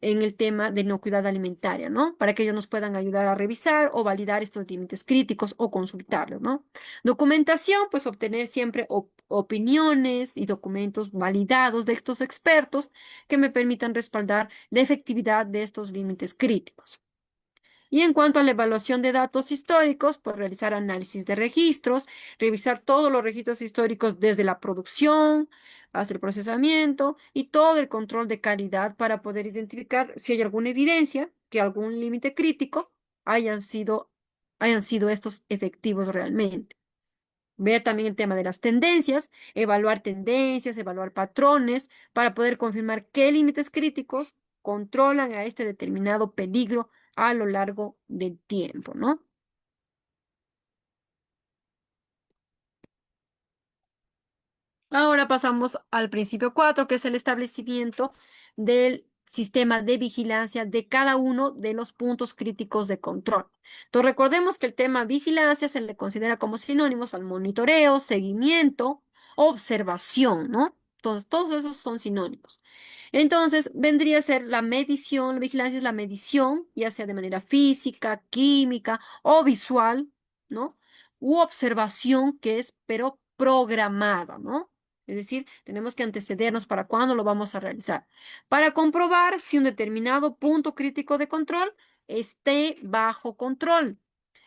en el tema de inocuidad alimentaria, ¿no? Para que ellos nos puedan ayudar a revisar o validar estos límites críticos o consultarlos, ¿no? Documentación, pues obtener siempre opiniones y documentos validados de estos expertos que me permitan respaldar la efectividad de estos límites críticos. Y en cuanto a la evaluación de datos históricos, pues realizar análisis de registros, revisar todos los registros históricos desde la producción hasta el procesamiento y todo el control de calidad para poder identificar si hay alguna evidencia que algún límite crítico hayan sido estos efectivos realmente. Ver también el tema de las tendencias, evaluar patrones para poder confirmar qué límites críticos controlan a este determinado peligro a lo largo del tiempo, ¿no? Ahora pasamos al principio 4, que es el establecimiento del sistema de vigilancia de cada uno de los puntos críticos de control. Entonces, recordemos que el tema vigilancia se le considera como sinónimos al monitoreo, seguimiento, observación, ¿no? Entonces, todos esos son sinónimos. Entonces, vendría a ser la medición, la vigilancia es la medición, ya sea de manera física, química o visual, ¿no? U observación, que es, pero programada, ¿no? Es decir, tenemos que antecedernos para cuándo lo vamos a realizar. Para comprobar si un determinado punto crítico de control esté bajo control.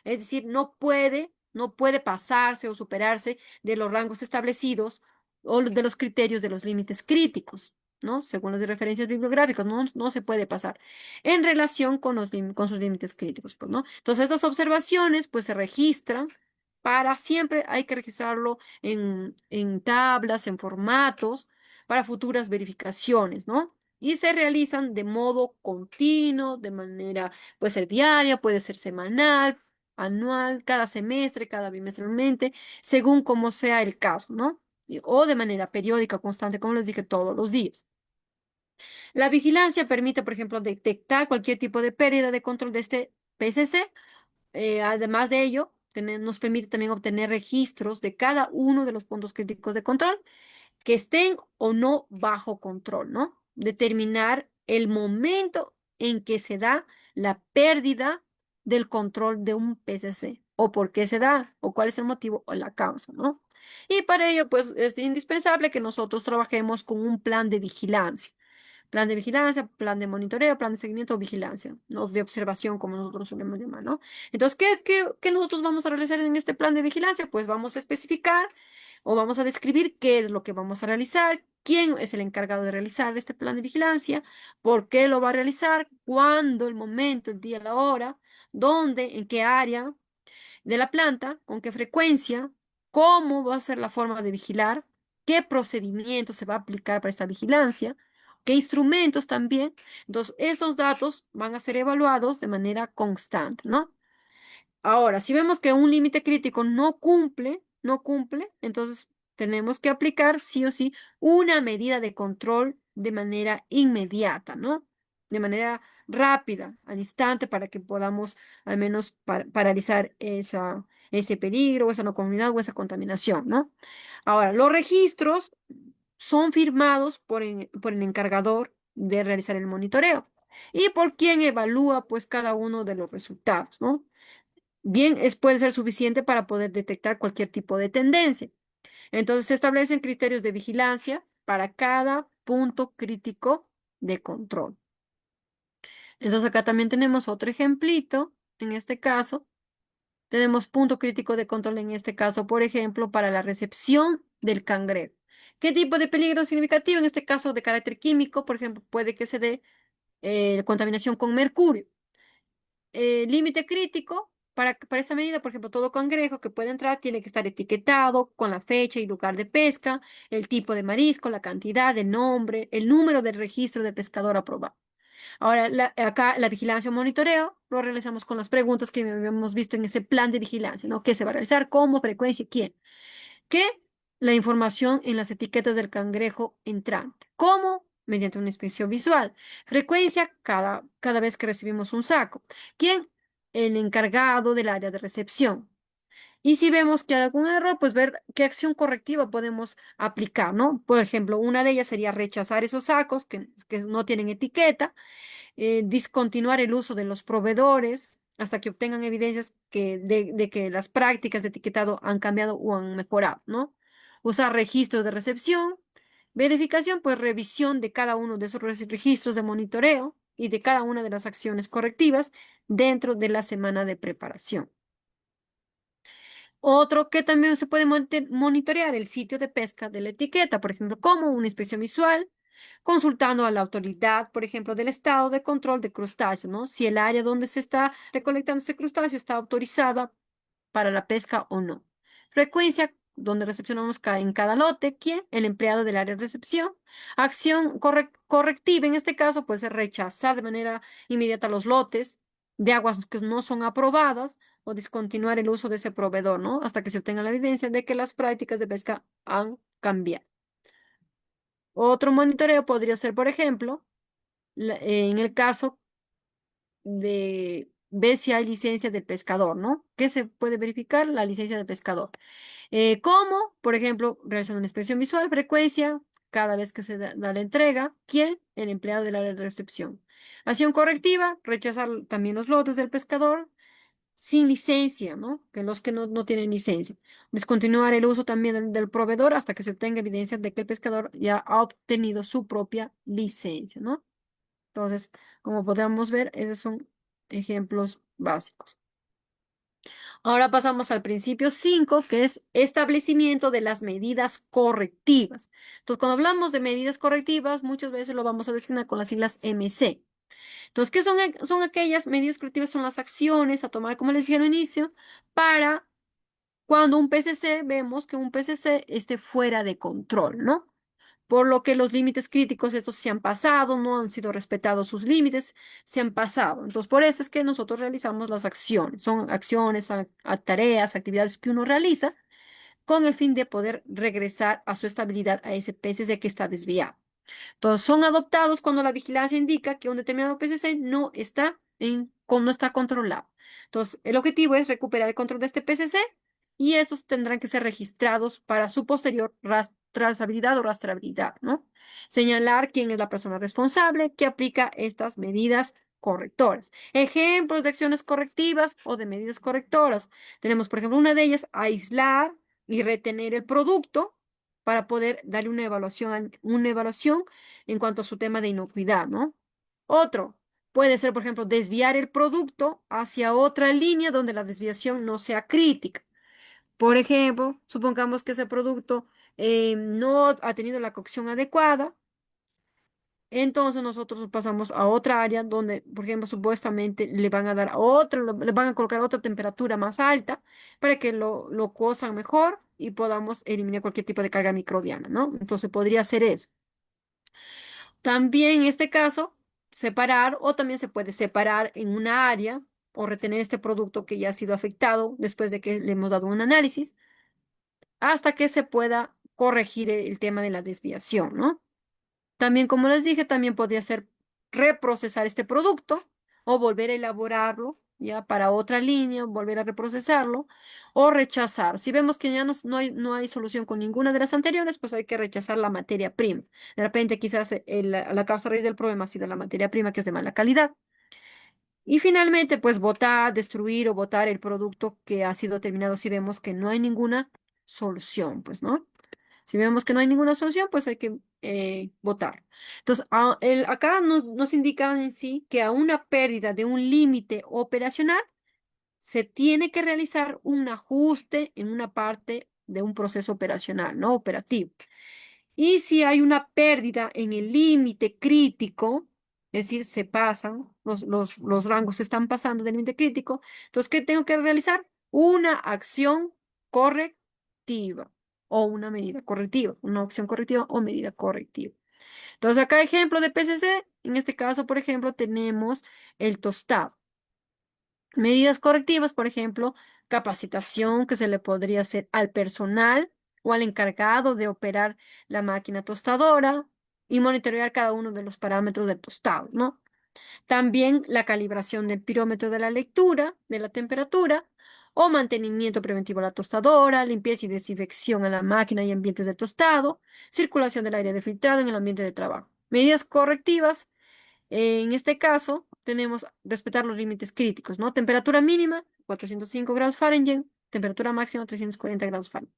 Es decir, no puede pasarse o superarse de los rangos establecidos o de los criterios de los límites críticos, ¿no? Según las referencias bibliográficas, no se puede pasar en relación con con sus límites críticos, pues, ¿no? Entonces, estas observaciones, pues, se registran para siempre, hay que registrarlo en tablas, en formatos, para futuras verificaciones, ¿no? Y se realizan de modo continuo, de manera, puede ser diaria, puede ser semanal, anual, cada semestre, cada bimestralmente, según como sea el caso, ¿no? O de manera periódica, constante, como les dije, todos los días. La vigilancia permite, por ejemplo, detectar cualquier tipo de pérdida de control de este PCC. Además de ello, nos permite también obtener registros de cada uno de los puntos críticos de control que estén o no bajo control, ¿no? Determinar el momento en que se da la pérdida del control de un PCC. o por qué se da, o cuál es el motivo o la causa, ¿no? Y para ello, pues es indispensable que nosotros trabajemos con un plan de vigilancia. Plan de vigilancia, plan de monitoreo, plan de seguimiento o vigilancia, ¿no? De observación, como nosotros solemos llamar, ¿no? Entonces, ¿qué nosotros vamos a realizar en este plan de vigilancia? Pues vamos a especificar o vamos a describir qué es lo que vamos a realizar, quién es el encargado de realizar este plan de vigilancia, por qué lo va a realizar, cuándo, el momento, el día, la hora, dónde, en qué área de la planta, con qué frecuencia, cómo va a ser la forma de vigilar, qué procedimiento se va a aplicar para esta vigilancia, qué instrumentos también. Entonces, estos datos van a ser evaluados de manera constante, ¿no? Ahora, si vemos que un límite crítico no cumple, entonces tenemos que aplicar sí o sí una medida de control de manera inmediata, ¿no? De manera rápida, al instante, para que podamos al menos paralizar ese peligro, o esa no comunidad o esa contaminación, ¿no? Ahora, los registros son firmados por el encargador de realizar el monitoreo y por quien evalúa pues cada uno de los resultados, ¿no? Bien, puede ser suficiente para poder detectar cualquier tipo de tendencia. Entonces, se establecen criterios de vigilancia para cada punto crítico de control. Entonces, acá también tenemos otro ejemplito. En este caso, tenemos punto crítico de control, en este caso, por ejemplo, para la recepción del cangrejo. ¿Qué tipo de peligro significativo? En este caso, de carácter químico, por ejemplo, puede que se dé contaminación con mercurio. Límite crítico para esta medida, por ejemplo, todo cangrejo que puede entrar tiene que estar etiquetado con la fecha y lugar de pesca, el tipo de marisco, la cantidad, el nombre, el número del registro del pescador aprobado. Ahora, acá la vigilancia o monitoreo lo realizamos con las preguntas que habíamos visto en ese plan de vigilancia, ¿no? ¿Qué se va a realizar? ¿Cómo? ¿Frecuencia? ¿Quién? ¿Qué? La información en las etiquetas del cangrejo entrante. ¿Cómo? Mediante una inspección visual. Frecuencia cada vez que recibimos un saco. ¿Quién? El encargado del área de recepción. Y si vemos que hay algún error, pues ver qué acción correctiva podemos aplicar, ¿no? Por ejemplo, una de ellas sería rechazar esos sacos que no tienen etiqueta, discontinuar el uso de los proveedores hasta que obtengan evidencias de que las prácticas de etiquetado han cambiado o han mejorado, ¿no? Usar registros de recepción, verificación, pues revisión de cada uno de esos registros de monitoreo y de cada una de las acciones correctivas dentro de la semana de preparación. Otro que también se puede monitorear el sitio de pesca de la etiqueta, por ejemplo, como una inspección visual, consultando a la autoridad, por ejemplo, del estado de control de crustáceos, ¿no? Si el área donde se está recolectando este crustáceo está autorizada para la pesca o no. Frecuencia donde recepcionamos en cada lote, ¿quién? El empleado del área de recepción. Acción correctiva, en este caso, puede ser rechazar de manera inmediata los lotes de aguas que no son aprobadas o discontinuar el uso de ese proveedor, ¿no? Hasta que se obtenga la evidencia de que las prácticas de pesca han cambiado. Otro monitoreo podría ser, por ejemplo, en el caso de ver si hay licencia del pescador, ¿no? ¿Qué se puede verificar? La licencia del pescador. ¿Cómo? Por ejemplo, realizando una inspección visual, frecuencia, cada vez que se da la entrega. ¿Quién? El empleado del área de recepción. Acción correctiva, rechazar también los lotes del pescador sin licencia, ¿no? Que los que no tienen licencia. Descontinuar el uso también del proveedor hasta que se obtenga evidencia de que el pescador ya ha obtenido su propia licencia, ¿no? Entonces, como podemos ver, esos son ejemplos básicos. Ahora pasamos al principio 5, que es establecimiento de las medidas correctivas. Entonces, cuando hablamos de medidas correctivas, muchas veces lo vamos a designar con las siglas MC. Entonces, ¿qué son aquellas medidas correctivas? Son las acciones a tomar, como les decía al inicio, para cuando un PCC, vemos que un PCC esté fuera de control, ¿no? Por lo que los límites críticos estos se han pasado, no han sido respetados sus límites, se han pasado. Entonces, por eso es que nosotros realizamos las acciones. Son acciones, tareas, actividades que uno realiza con el fin de poder regresar a su estabilidad a ese PCC que está desviado. Entonces, son adoptados cuando la vigilancia indica que un determinado PCC no está controlado. Entonces, el objetivo es recuperar el control de este PCC y estos tendrán que ser registrados para su posterior trazabilidad o rastreabilidad, ¿no? Señalar quién es la persona responsable que aplica estas medidas correctoras. Ejemplos de acciones correctivas o de medidas correctoras. Tenemos, por ejemplo, una de ellas, aislar y retener el producto para poder darle una evaluación en cuanto a su tema de inocuidad, ¿no? Otro puede ser, por ejemplo, desviar el producto hacia otra línea donde la desviación no sea crítica. Por ejemplo, supongamos que ese producto no ha tenido la cocción adecuada, entonces nosotros pasamos a otra área donde, por ejemplo, supuestamente le van a dar le van a colocar otra temperatura más alta para que lo cozan mejor y podamos eliminar cualquier tipo de carga microbiana, ¿no? Entonces podría ser eso. También en este caso, separar o también se puede separar en una área o retener este producto que ya ha sido afectado después de que le hemos dado un análisis hasta que se pueda corregir el tema de la desviación, ¿no? También, como les dije, también podría ser reprocesar este producto o volver a elaborarlo ya para otra línea, volver a reprocesarlo o rechazar. Si vemos que ya no hay solución con ninguna de las anteriores, pues hay que rechazar la materia prima. De repente, quizás la causa raíz del problema ha sido la materia prima, que es de mala calidad. Y finalmente, pues botar, destruir o botar el producto que ha sido terminado si vemos que no hay ninguna solución, pues, ¿no? Si vemos que no hay ninguna solución, pues hay que votar. Entonces, acá nos indican en sí que a una pérdida de un límite operacional se tiene que realizar un ajuste en una parte de un proceso operacional, ¿no? Operativo. Y si hay una pérdida en el límite crítico, es decir, se pasan, los rangos se están pasando del límite crítico, entonces, ¿qué tengo que realizar? Una acción correctiva o una medida correctiva, una acción correctiva o medida correctiva. Entonces, acá ejemplo de PCC, en este caso, por ejemplo, tenemos el tostado. Medidas correctivas, por ejemplo, capacitación que se le podría hacer al personal o al encargado de operar la máquina tostadora y monitorear cada uno de los parámetros del tostado, ¿no? También la calibración del pirómetro de la lectura, de la temperatura, o mantenimiento preventivo a la tostadora, limpieza y desinfección a la máquina y ambientes de tostado, circulación del aire de filtrado en el ambiente de trabajo. Medidas correctivas en este caso, tenemos respetar los límites críticos, ¿no? Temperatura mínima, 405 grados Fahrenheit, temperatura máxima, 340 grados Fahrenheit.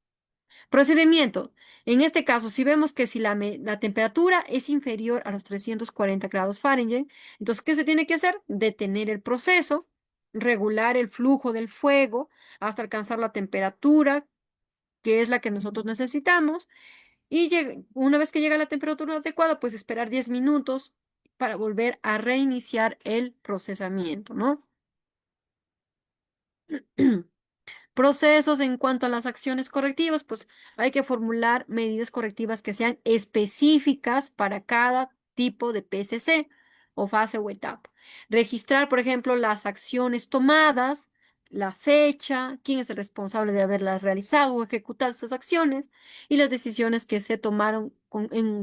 Procedimiento. En este caso, si vemos que si la temperatura es inferior a los 340 grados Fahrenheit, entonces, ¿qué se tiene que hacer? Detener el proceso, regular el flujo del fuego hasta alcanzar la temperatura que es la que nosotros necesitamos y una vez que llega a la temperatura adecuada, pues esperar 10 minutos para volver a reiniciar el procesamiento, ¿no? Procesos en cuanto a las acciones correctivas, pues hay que formular medidas correctivas que sean específicas para cada tipo de PCC o fase o etapa. Registrar, por ejemplo, las acciones tomadas, la fecha, quién es el responsable de haberlas realizado o ejecutado esas acciones y las decisiones que se tomaron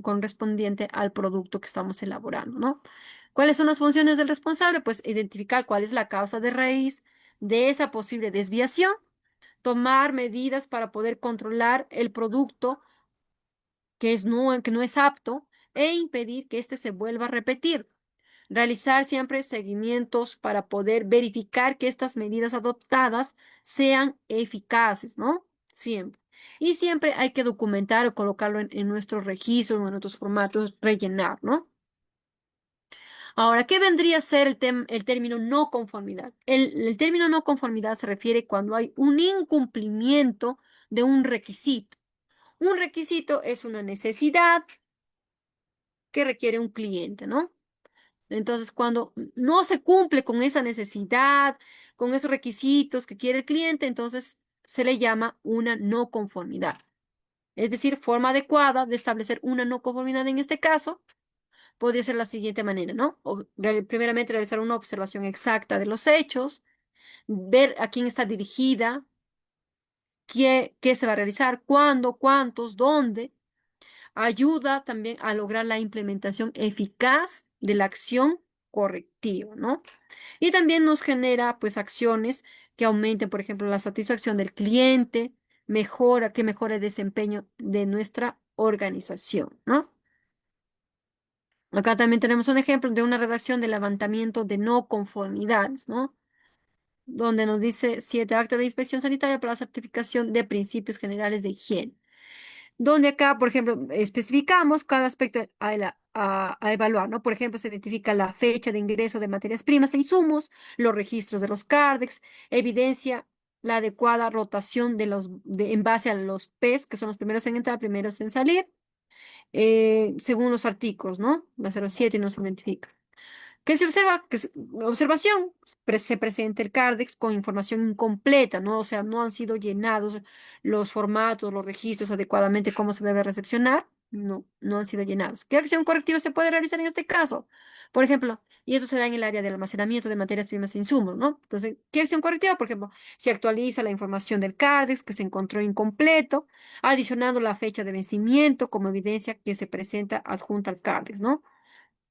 correspondiente al producto que estamos elaborando, ¿no? ¿Cuáles son las funciones del responsable? Pues identificar cuál es la causa de raíz de esa posible desviación, tomar medidas para poder controlar el producto que no es apto e impedir que éste se vuelva a repetir. Realizar siempre seguimientos para poder verificar que estas medidas adoptadas sean eficaces, ¿no? Siempre. Y siempre hay que documentar o colocarlo en nuestros registros o en otros formatos, rellenar, ¿no? Ahora, ¿qué vendría a ser el término no conformidad? El término no conformidad se refiere cuando hay un incumplimiento de un requisito. Un requisito es una necesidad que requiere un cliente, ¿no? Entonces, cuando no se cumple con esa necesidad, con esos requisitos que quiere el cliente, entonces se le llama una no conformidad. Es decir, forma adecuada de establecer una no conformidad en este caso podría ser la siguiente manera, ¿no? Primeramente, realizar una observación exacta de los hechos, ver a quién está dirigida, qué se va a realizar, cuándo, cuántos, dónde. Ayuda también a lograr la implementación eficaz de la acción correctiva, ¿no? Y también nos genera, pues, acciones que aumenten, por ejemplo, la satisfacción del cliente, que mejore el desempeño de nuestra organización, ¿no? Acá también tenemos un ejemplo de una redacción de levantamiento de no conformidades, ¿no? Donde nos dice 7 actas de inspección sanitaria para la certificación de principios generales de higiene. Donde acá, por ejemplo, especificamos cada aspecto a evaluar, ¿no? Por ejemplo, se identifica la fecha de ingreso de materias primas e insumos, los registros de los CARDEX, evidencia la adecuada rotación en base a los PES, que son los primeros en entrar, primeros en salir, según los artículos, ¿no? La 07 nos identifica. ¿Qué se observa? Observación, se presenta el CARDEX con información incompleta, ¿no? O sea, no han sido llenados los formatos, los registros adecuadamente, cómo se debe recepcionar. No, no han sido llenados. ¿Qué acción correctiva se puede realizar en este caso? Por ejemplo, y eso se da en el área del almacenamiento de materias primas e insumos, ¿no? Entonces, ¿qué acción correctiva? Por ejemplo, se actualiza la información del CARDEX que se encontró incompleto, adicionando la fecha de vencimiento como evidencia que se presenta adjunta al CARDEX, ¿no?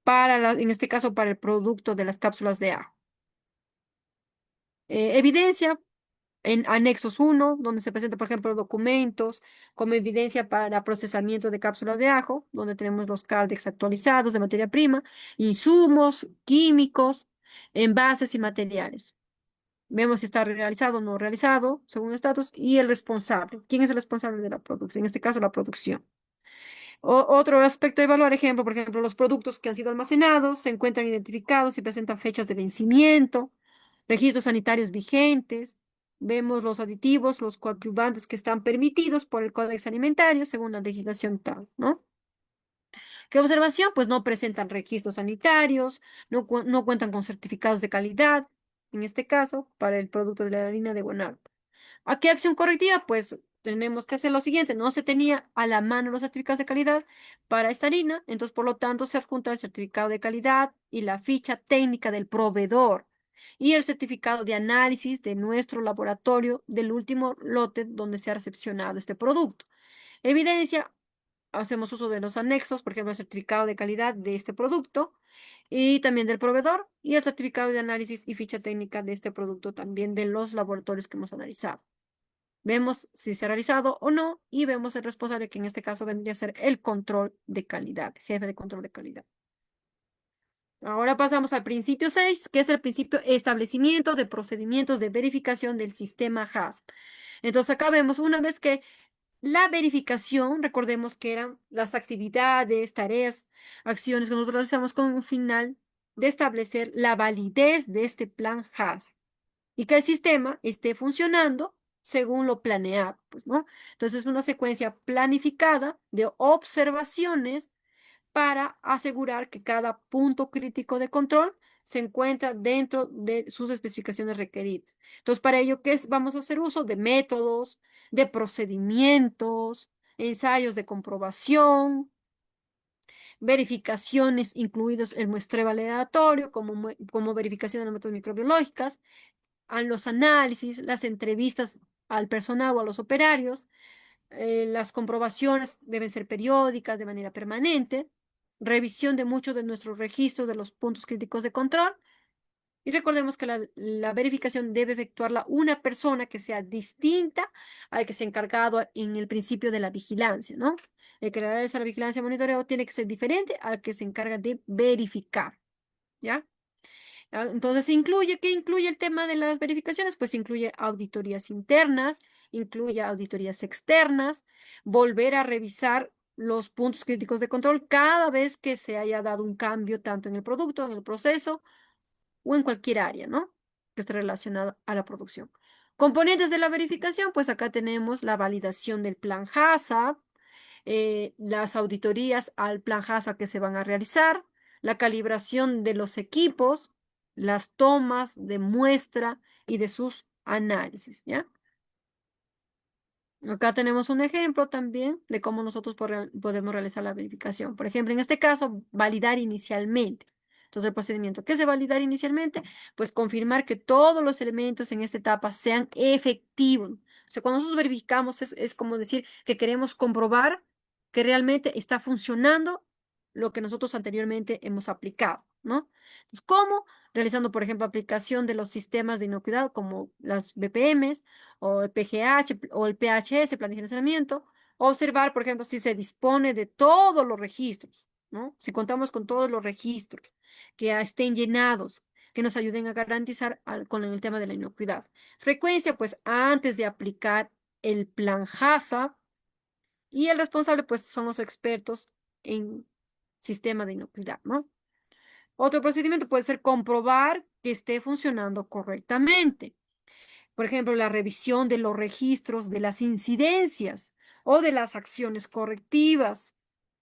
En este caso, para el producto de las cápsulas de ajo. Evidencia en anexos 1, donde se presenta, por ejemplo, documentos como evidencia para procesamiento de cápsulas de ajo, donde tenemos los CARDEX actualizados de materia prima, insumos, químicos, envases y materiales. Vemos si está realizado o no realizado, según el estatus, y el responsable. ¿Quién es el responsable de la producción? En este caso, la producción. Otro aspecto de evaluar, por ejemplo, los productos que han sido almacenados se encuentran identificados y presentan fechas de vencimiento, registros sanitarios vigentes, vemos los aditivos, los coadyuvantes que están permitidos por el Códex Alimentario según la legislación tal, ¿no? ¿Qué observación? Pues no presentan registros sanitarios, no cuentan con certificados de calidad, en este caso, para el producto de la harina de guanábana. ¿A qué acción correctiva? Pues tenemos que hacer lo siguiente, no se tenía a la mano los certificados de calidad para esta harina, entonces por lo tanto se adjunta el certificado de calidad y la ficha técnica del proveedor y el certificado de análisis de nuestro laboratorio del último lote donde se ha recepcionado este producto. Evidencia, hacemos uso de los anexos, por ejemplo, el certificado de calidad de este producto y también del proveedor y el certificado de análisis y ficha técnica de este producto también de los laboratorios que hemos analizado. Vemos si se ha realizado o no y vemos el responsable, que en este caso vendría a ser el control de calidad, jefe de control de calidad. Ahora pasamos al principio 6, que es el principio establecimiento de procedimientos de verificación del sistema HACCP. Entonces acá vemos una vez que la verificación, recordemos que eran las actividades, tareas, acciones que nosotros realizamos con un final de establecer la validez de este plan HACCP y que el sistema esté funcionando según lo planeado, pues, ¿no? Entonces, es una secuencia planificada de observaciones para asegurar que cada punto crítico de control se encuentra dentro de sus especificaciones requeridas. Entonces, para ello, vamos a hacer uso de métodos, de procedimientos, ensayos de comprobación, verificaciones, incluidos el muestreo aleatorio, como verificación de métodos microbiológicas, a los análisis, las entrevistas al personal o a los operarios, las comprobaciones deben ser periódicas de manera permanente, revisión de muchos de nuestros registros de los puntos críticos de control. Y recordemos que la verificación debe efectuarla una persona que sea distinta al que se ha encargado en el principio de la vigilancia, ¿no? El que realiza la vigilancia y monitoreo tiene que ser diferente al que se encarga de verificar, ¿ya? Entonces, ¿qué incluye el tema de las verificaciones? Pues incluye auditorías internas, incluye auditorías externas, volver a revisar los puntos críticos de control cada vez que se haya dado un cambio tanto en el producto, en el proceso o en cualquier área, ¿no? Que esté relacionado a la producción. Componentes de la verificación, pues acá tenemos la validación del plan HACCP, las auditorías al plan HACCP que se van a realizar, la calibración de los equipos, las tomas de muestra y de sus análisis, ¿ya? Acá tenemos un ejemplo también de cómo nosotros podemos realizar la verificación. Por ejemplo, en este caso, validar inicialmente. Entonces, el procedimiento, ¿qué es validar inicialmente? Pues confirmar que todos los elementos en esta etapa sean efectivos. O sea, cuando nosotros verificamos es como decir que queremos comprobar que realmente está funcionando lo que nosotros anteriormente hemos aplicado, ¿no? Entonces, ¿cómo? Realizando, por ejemplo, aplicación de los sistemas de inocuidad como las BPMs o el PGH o el PHS, plan de gerenciamiento, observar, por ejemplo, si se dispone de todos los registros, ¿no? Si contamos con todos los registros que estén llenados, que nos ayuden a garantizar con el tema de la inocuidad. Frecuencia, pues antes de aplicar el plan HACCP, y el responsable, pues son los expertos en sistema de inocuidad, ¿no? Otro procedimiento puede ser comprobar que esté funcionando correctamente. Por ejemplo, la revisión de los registros de las incidencias o de las acciones correctivas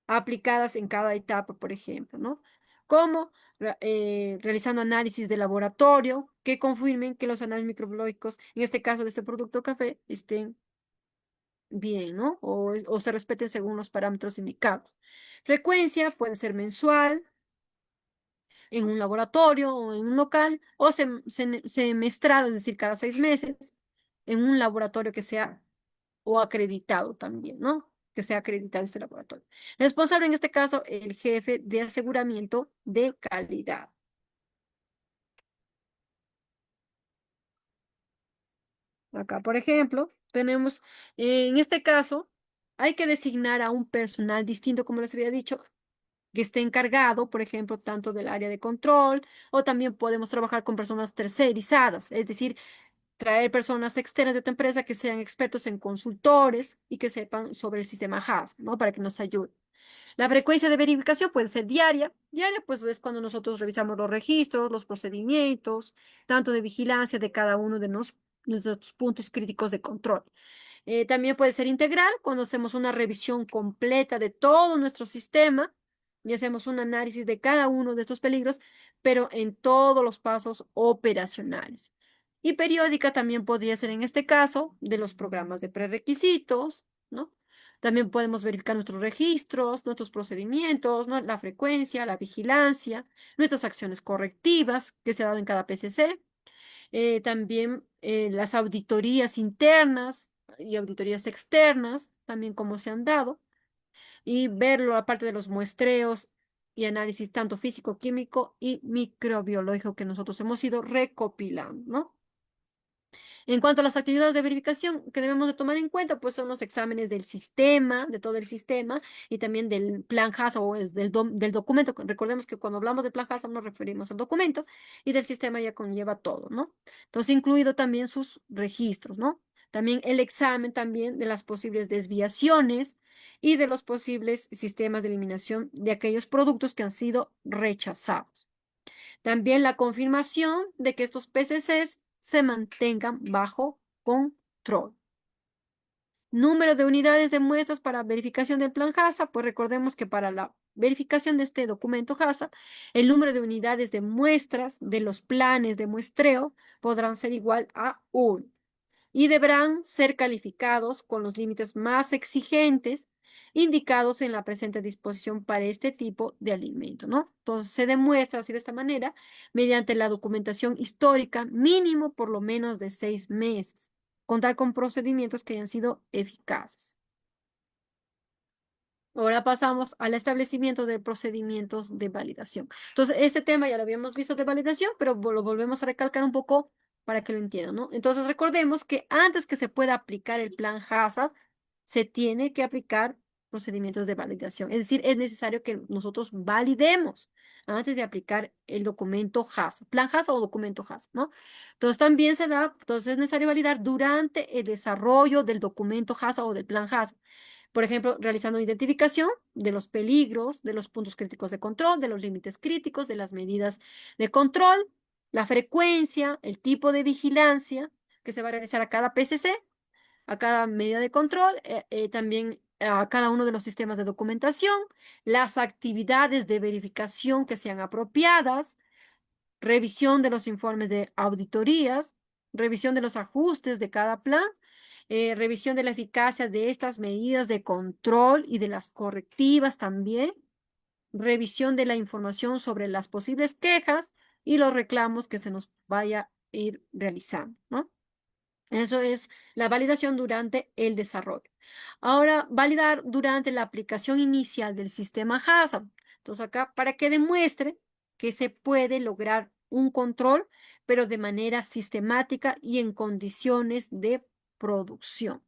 aplicadas en cada etapa, por ejemplo, ¿no? Como realizando análisis de laboratorio que confirmen que los análisis microbiológicos, en este caso de este producto café, estén bien, ¿no? O se respeten según los parámetros indicados. Frecuencia puede ser mensual, en un laboratorio o en un local, o semestral, es decir, cada 6 meses, en un laboratorio que sea o acreditado también, ¿no? Que sea acreditado este laboratorio. Responsable en este caso, el jefe de aseguramiento de calidad. Acá, por ejemplo, tenemos, en este caso, hay que designar a un personal distinto, como les había dicho, que esté encargado, por ejemplo, tanto del área de control, o también podemos trabajar con personas tercerizadas, es decir, traer personas externas de tu empresa que sean expertos en consultores y que sepan sobre el sistema HACCP, ¿no? Para que nos ayuden. La frecuencia de verificación puede ser diaria. Diaria, pues es cuando nosotros revisamos los registros, los procedimientos, tanto de vigilancia de cada uno de nuestros puntos críticos de control. También puede ser integral cuando hacemos una revisión completa de todo nuestro sistema y hacemos un análisis de cada uno de estos peligros, pero en todos los pasos operacionales. Y periódica también podría ser en este caso de los programas de prerequisitos, ¿no? También podemos verificar nuestros registros, nuestros procedimientos, ¿no? La frecuencia, la vigilancia, nuestras acciones correctivas que se ha dado en cada PCC, también las auditorías internas y auditorías externas, también cómo se han dado, y verlo aparte de los muestreos y análisis tanto físico, químico y microbiológico que nosotros hemos ido recopilando, ¿no? En cuanto a las actividades de verificación que debemos de tomar en cuenta, pues son los exámenes del sistema, de todo el sistema, y también del plan HACCP o del documento. Recordemos que cuando hablamos del plan HACCP nos referimos al documento y del sistema ya conlleva todo, ¿no? Entonces, incluido también sus registros, ¿no? También el examen también de las posibles desviaciones y de los posibles sistemas de eliminación de aquellos productos que han sido rechazados. También la confirmación de que estos PCCs se mantengan bajo control. Número de unidades de muestras para verificación del plan HACCP, pues recordemos que para la verificación de este documento HACCP, el número de unidades de muestras de los planes de muestreo podrán ser igual a 1 y deberán ser calificados con los límites más exigentes indicados en la presente disposición para este tipo de alimento, ¿no? Entonces se demuestra así de esta manera mediante la documentación histórica mínimo por lo menos de 6 meses, contar con procedimientos que hayan sido eficaces. Ahora pasamos al establecimiento de procedimientos de validación. Entonces, este tema ya lo habíamos visto de validación, pero lo volvemos a recalcar un poco para que lo entiendan, ¿no? Entonces, recordemos que antes que se pueda aplicar el plan HACCP, se tiene que aplicar procedimientos de validación. Es decir, es necesario que nosotros validemos antes de aplicar el documento HACCP, plan HACCP o documento HACCP, ¿no? Entonces, también se da, entonces es necesario validar durante el desarrollo del documento HACCP o del plan HACCP. Por ejemplo, realizando identificación de los peligros, de los puntos críticos de control, de los límites críticos, de las medidas de control, la frecuencia, el tipo de vigilancia que se va a realizar a cada PCC, a cada medida de control, también a cada uno de los sistemas de documentación, las actividades de verificación que sean apropiadas, revisión de los informes de auditorías, revisión de los ajustes de cada plan, revisión de la eficacia de estas medidas de control y de las correctivas también, revisión de la información sobre las posibles quejas y los reclamos que se nos vaya a ir realizando, ¿no? Eso es la validación durante el desarrollo. Ahora, validar durante la aplicación inicial del sistema HACCP. Entonces, acá, para que demuestre que se puede lograr un control, pero de manera sistemática y en condiciones de producción.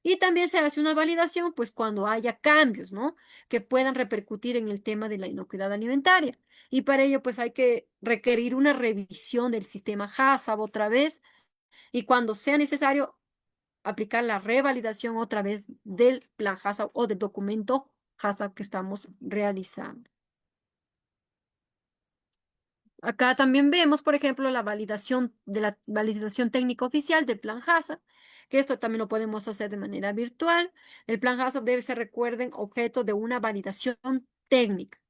Y también se hace una validación, pues cuando haya cambios, ¿no? Que puedan repercutir en el tema de la inocuidad alimentaria. Y para ello, pues hay que requerir una revisión del sistema HACCP otra vez y cuando sea necesario, aplicar la revalidación otra vez del plan HACCP o del documento HACCP que estamos realizando. Acá también vemos, por ejemplo, la validación de la validación técnica oficial del plan HACCP, que esto también lo podemos hacer de manera virtual. El plan HACCP debe ser, recuerden, objeto de una validación técnica,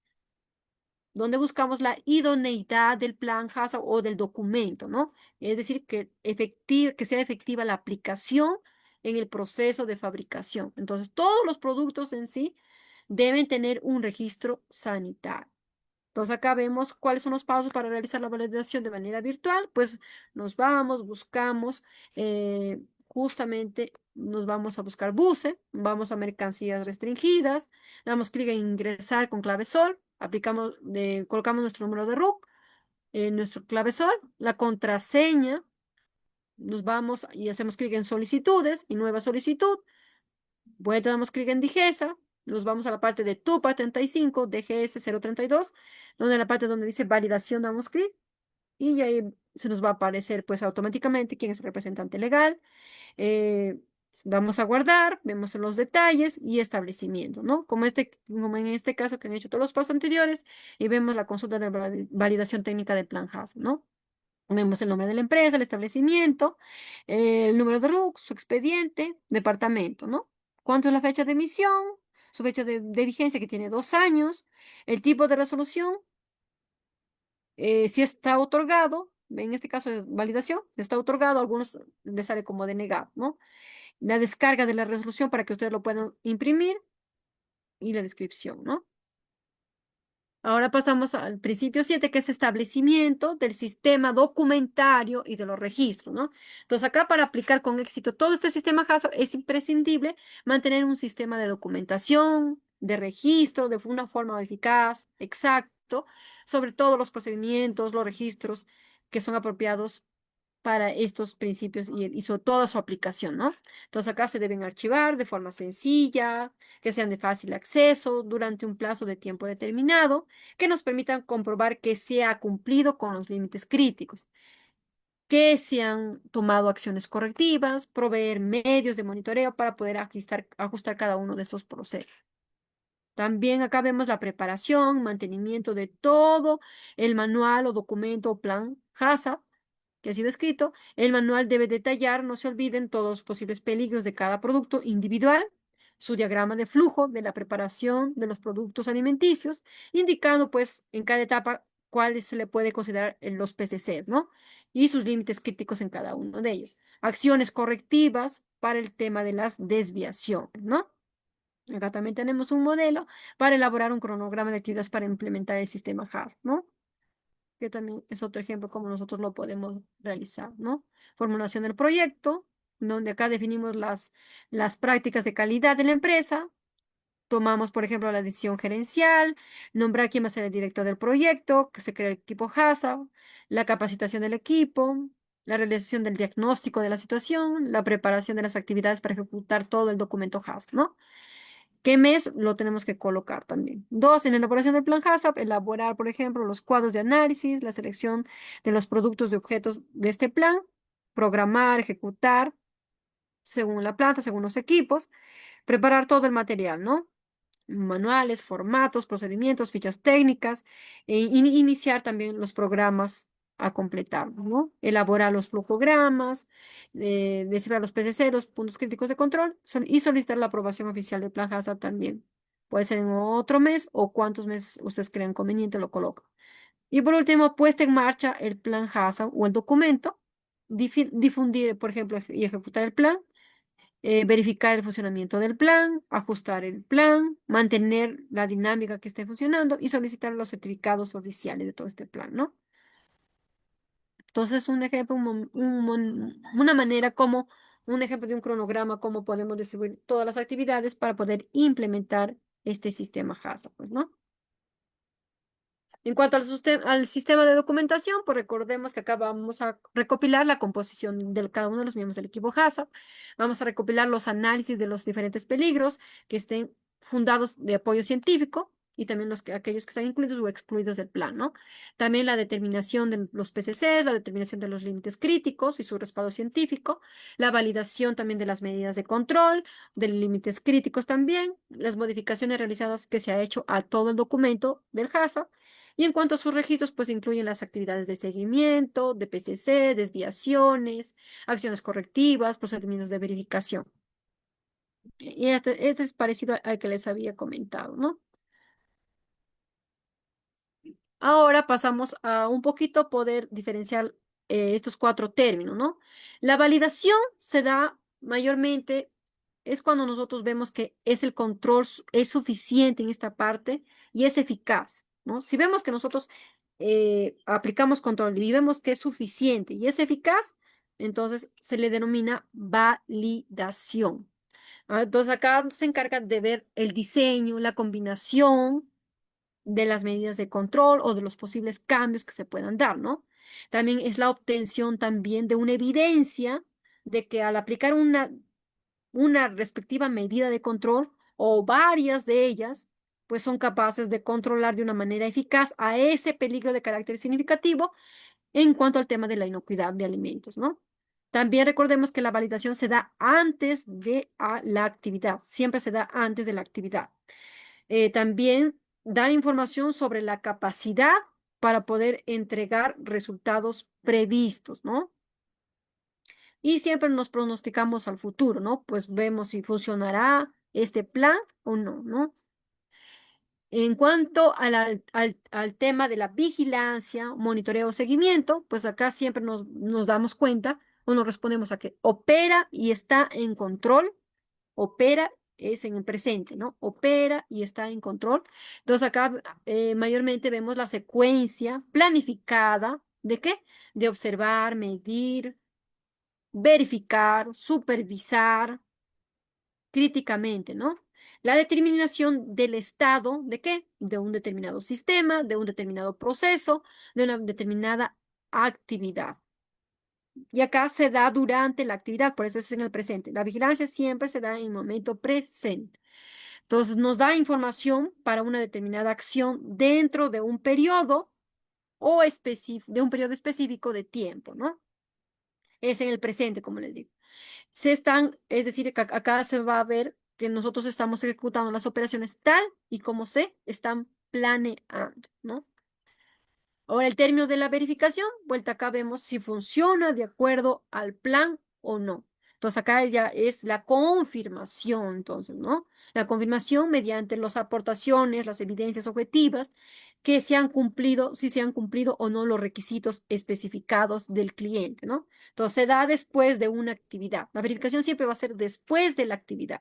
donde buscamos la idoneidad del plan HACCP o del documento, ¿no? Es decir, que sea efectiva la aplicación en el proceso de fabricación. Entonces, todos los productos en sí deben tener un registro sanitario. Entonces acá vemos cuáles son los pasos para realizar la validación de manera virtual. Pues nos vamos, buscamos, justamente nos vamos a buscar BUSE, vamos a mercancías restringidas, damos clic en ingresar con clave SOL, colocamos nuestro número de RUC, nuestro clave SOL, la contraseña, nos vamos y hacemos clic en solicitudes y nueva solicitud. Luego damos clic en Digesa, nos vamos a la parte de TUPA 35, DGS 032, donde en la parte donde dice validación damos clic y ahí se nos va a aparecer pues automáticamente quién es el representante legal. eh, Damos a guardar, vemos los detalles y establecimiento, ¿no? Como en este caso que han hecho todos los pasos anteriores y vemos la consulta de validación técnica del plan HACCP, ¿no? Vemos el nombre de la empresa, el establecimiento, el número de RUC, su expediente, departamento, ¿no? ¿Cuánto es la fecha de emisión? Su fecha de vigencia que tiene 2 años, el tipo de resolución, si está otorgado, en este caso de validación, si está otorgado, a algunos les sale como denegado, ¿no? La descarga de la resolución para que ustedes lo puedan imprimir y la descripción, ¿no? Ahora pasamos al principio 7, que es establecimiento del sistema documentario y de los registros, ¿no? Entonces, acá para aplicar con éxito todo este sistema HACCP es imprescindible mantener un sistema de documentación, de registro, de una forma eficaz, exacto, sobre todos los procedimientos, los registros que son apropiados para estos principios y sobre toda su aplicación, ¿no? Entonces acá se deben archivar de forma sencilla, que sean de fácil acceso durante un plazo de tiempo determinado, que nos permitan comprobar que se ha cumplido con los límites críticos, que se han tomado acciones correctivas, proveer medios de monitoreo para poder ajustar cada uno de estos procesos. También acá vemos la preparación, mantenimiento de todo el manual o documento o plan HACCP que ha sido escrito. El manual debe detallar, no se olviden, todos los posibles peligros de cada producto individual, su diagrama de flujo de la preparación de los productos alimenticios, indicando pues en cada etapa cuáles se le puede considerar en los PCC, ¿no? Y sus límites críticos en cada uno de ellos. Acciones correctivas para el tema de las desviaciones, ¿no? Acá también tenemos un modelo para elaborar un cronograma de actividades para implementar el sistema HACCP, ¿no? Que también es otro ejemplo como nosotros lo podemos realizar, ¿no? Formulación del proyecto, donde acá definimos las prácticas de calidad de la empresa, tomamos, por ejemplo, la decisión gerencial, nombrar quién va a ser el director del proyecto, que se crea el equipo HACCP, la capacitación del equipo, la realización del diagnóstico de la situación, la preparación de las actividades para ejecutar todo el documento HACCP, ¿no? ¿Qué mes lo tenemos que colocar también? Dos, en la elaboración del plan HACCP, elaborar, por ejemplo, los cuadros de análisis, la selección de los productos de objetos de este plan, programar, ejecutar según la planta, según los equipos, preparar todo el material, ¿no? Manuales, formatos, procedimientos, fichas técnicas, iniciar también los programas a completar, ¿no? Elaborar los flujogramas, descifrar los PCC, los puntos críticos de control y solicitar la aprobación oficial del plan HACCP también. Puede ser en otro mes o cuántos meses ustedes crean conveniente lo colocan. Y por último, puesta en marcha el plan HACCP o el documento, difundir, por ejemplo, y ejecutar el plan, verificar el funcionamiento del plan, ajustar el plan, mantener la dinámica que esté funcionando y solicitar los certificados oficiales de todo este plan, ¿no? Entonces, un ejemplo, una manera como, un ejemplo de un cronograma, cómo podemos distribuir todas las actividades para poder implementar este sistema HACCP, pues, ¿no? En cuanto al sistema de documentación, pues recordemos que acá vamos a recopilar la composición de cada uno de los miembros del equipo HACCP. Vamos a recopilar los análisis de los diferentes peligros que estén fundados de apoyo científico y también aquellos que están incluidos o excluidos del plan, ¿no? También la determinación de los PCCs, la determinación de los límites críticos y su respaldo científico, la validación también de las medidas de control, de límites críticos también, las modificaciones realizadas que se ha hecho a todo el documento del HACCP. Y en cuanto a sus registros, pues incluyen las actividades de seguimiento, de PCC, desviaciones, acciones correctivas, procedimientos de verificación. Y este es parecido al que les había comentado, ¿no? Ahora pasamos a un poquito poder diferenciar estos cuatro términos, ¿no? La validación se da mayormente, es cuando nosotros vemos que es el control es suficiente en esta parte y es eficaz, ¿no? Si vemos que nosotros aplicamos control y vemos que es suficiente y es eficaz, entonces se le denomina validación. Entonces acá se encarga de ver el diseño, la combinación de las medidas de control o de los posibles cambios que se puedan dar, ¿no? También es la obtención también de una evidencia de que al aplicar una respectiva medida de control o varias de ellas, pues son capaces de controlar de una manera eficaz a ese peligro de carácter significativo en cuanto al tema de la inocuidad de alimentos, ¿no? También recordemos que la validación se da antes de la actividad, siempre se da antes de la actividad. También da información sobre la capacidad para poder entregar resultados previstos, ¿no? Y siempre nos pronosticamos al futuro, ¿no? Pues vemos si funcionará este plan o no, ¿no? En cuanto al tema de la vigilancia, monitoreo, seguimiento, pues acá siempre nos damos cuenta o nos respondemos a que opera y está en control. Opera es en el presente, ¿no? Opera y está en control. Entonces acá mayormente vemos la secuencia planificada ¿de qué? De observar, medir, verificar, supervisar críticamente, ¿no? La determinación del estado ¿de qué? De un determinado sistema, de un determinado proceso, de una determinada actividad. Y acá se da durante la actividad, por eso es en el presente. La vigilancia siempre se da en el momento presente. Entonces, nos da información para una determinada acción dentro de un periodo o de un periodo específico de tiempo, ¿no? Es en el presente, como les digo. Es decir, que acá se va a ver que nosotros estamos ejecutando las operaciones tal y como se están planeando, ¿no? Ahora, el término de la verificación, vuelta acá vemos si funciona de acuerdo al plan o no. Entonces, acá ya es la confirmación, entonces, ¿no? La confirmación mediante las aportaciones, las evidencias objetivas que se han cumplido, si se han cumplido o no los requisitos especificados del cliente, ¿no? Entonces, se da después de una actividad. La verificación siempre va a ser después de la actividad.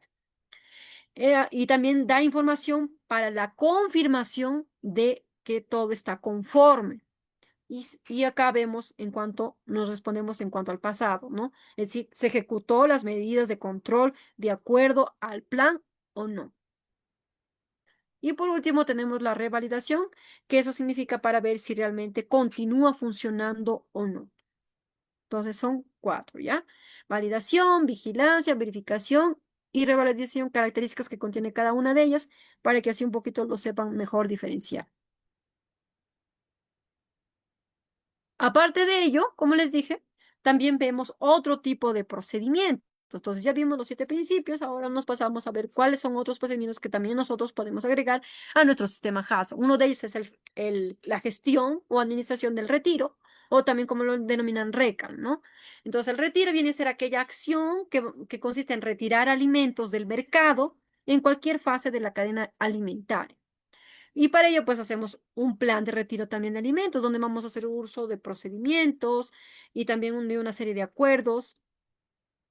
Y también da información para la confirmación de que todo está conforme. Y acá vemos en cuanto nos respondemos en cuanto al pasado, ¿no? Es decir, ¿se ejecutó las medidas de control de acuerdo al plan o no? Y por último tenemos la revalidación, que eso significa para ver si realmente continúa funcionando o no. Entonces son cuatro, ¿ya? Validación, vigilancia, verificación y revalidación, características que contiene cada una de ellas para que así un poquito lo sepan mejor diferenciar. Aparte de ello, como les dije, también vemos otro tipo de procedimientos. Entonces ya vimos los 7 principios, ahora nos pasamos a ver cuáles son otros procedimientos que también nosotros podemos agregar a nuestro sistema HACCP. Uno de ellos es la gestión o administración del retiro, o también como lo denominan RECAL, ¿no? Entonces el retiro viene a ser aquella acción que consiste en retirar alimentos del mercado en cualquier fase de la cadena alimentaria. Y para ello, pues hacemos un plan de retiro también de alimentos, donde vamos a hacer uso de procedimientos y también de una serie de acuerdos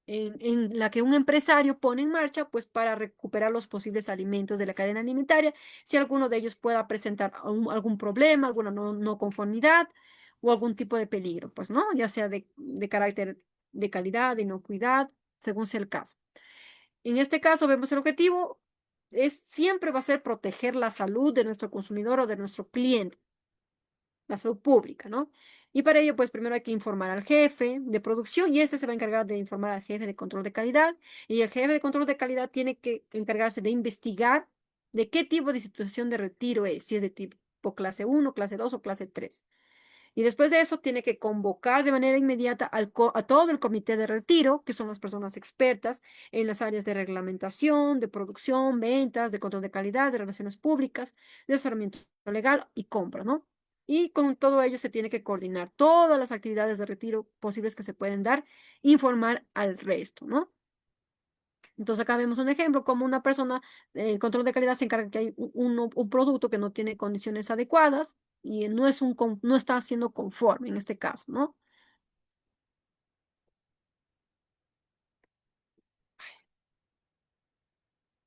en la que un empresario pone en marcha, pues para recuperar los posibles alimentos de la cadena alimentaria, si alguno de ellos pueda presentar algún problema, alguna no conformidad o algún tipo de peligro, pues, ¿no? Ya sea de carácter de calidad, de inocuidad, según sea el caso. En este caso, vemos el objetivo siempre va a ser proteger la salud de nuestro consumidor o de nuestro cliente. la salud pública, ¿no? Y para ello, pues primero hay que informar al jefe de producción y este se va a encargar de informar al jefe de control de calidad y el jefe de control de calidad tiene que encargarse de investigar de qué tipo de situación de retiro es, si es de tipo clase uno, clase 2 o clase 3. Y después de eso tiene que convocar de manera inmediata a todo el comité de retiro, que son las personas expertas en las áreas de reglamentación, de producción, ventas, de control de calidad, de relaciones públicas, de asesoramiento legal y compra, ¿no? Y con todo ello se tiene que coordinar todas las actividades de retiro posibles que se pueden dar, informar al resto, ¿no? Entonces acá vemos un ejemplo, como una persona, el control de calidad se encarga que hay un producto que no tiene condiciones adecuadas y no es no está siendo conforme en este caso, ¿no?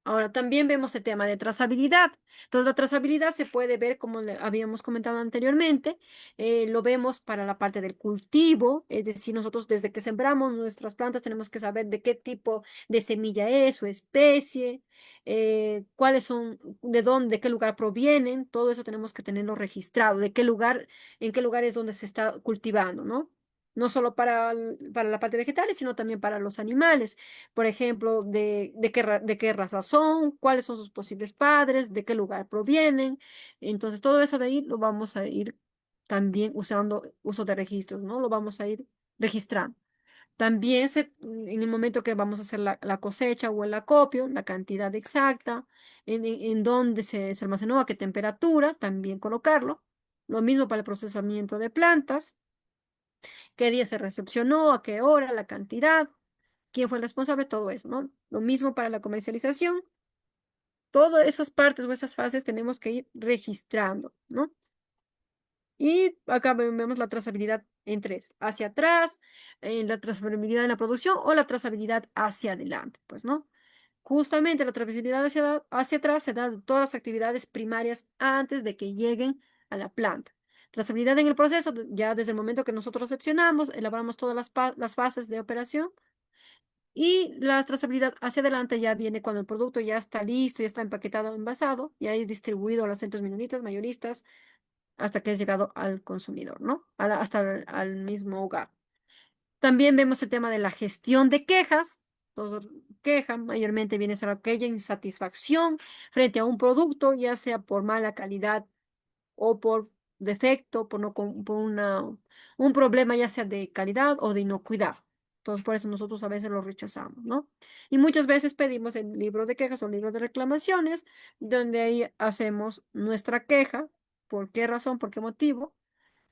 Ahora, también vemos el tema de trazabilidad. Entonces, la trazabilidad se puede ver, como le habíamos comentado anteriormente, lo vemos para la parte del cultivo, es decir, nosotros desde que sembramos nuestras plantas tenemos que saber de qué tipo de semilla es, su especie, cuáles son, de dónde, de qué lugar provienen, todo eso tenemos que tenerlo registrado, de qué lugar, en qué lugar es donde se está cultivando, ¿no? No solo para la parte vegetal, sino también para los animales por ejemplo, de qué raza son, cuáles son sus posibles padres, de qué lugar provienen. Entonces, todo eso de ahí lo vamos a ir también usando uso de registros, ¿no? Lo vamos a ir registrando. También en el momento que vamos a hacer la cosecha o el acopio, la cantidad exacta, en dónde se almacenó, a qué temperatura, también colocarlo. Lo mismo para el procesamiento de plantas, qué día se recepcionó, a qué hora, la cantidad quién fue el responsable, todo eso, ¿no? Lo mismo para la comercialización, todas esas partes o esas fases tenemos que ir registrando, ¿no? Y acá vemos la trazabilidad en tres, hacia atrás, la trazabilidad en la producción o la trazabilidad hacia adelante, pues, ¿no? Justamente la trazabilidad hacia atrás se da de todas las actividades primarias antes de que lleguen a la planta. Trazabilidad en el proceso, ya desde el momento que nosotros recepcionamos, elaboramos todas las fases de operación y la trazabilidad hacia adelante ya viene cuando el producto ya está listo, ya está empaquetado, envasado, ya es distribuido a los centros minoristas, mayoristas, hasta que es llegado al consumidor, ¿no? Hasta al mismo hogar. También vemos el tema de la gestión de quejas. Entonces, queja mayormente viene a ser aquella insatisfacción frente a un producto, ya sea por mala calidad o por defecto, por, no, por un problema ya sea de calidad o de inocuidad. Entonces, por eso nosotros a veces lo rechazamos, ¿no? Y muchas veces pedimos el libro de quejas o libro de reclamaciones, donde ahí hacemos nuestra queja, por qué razón, por qué motivo,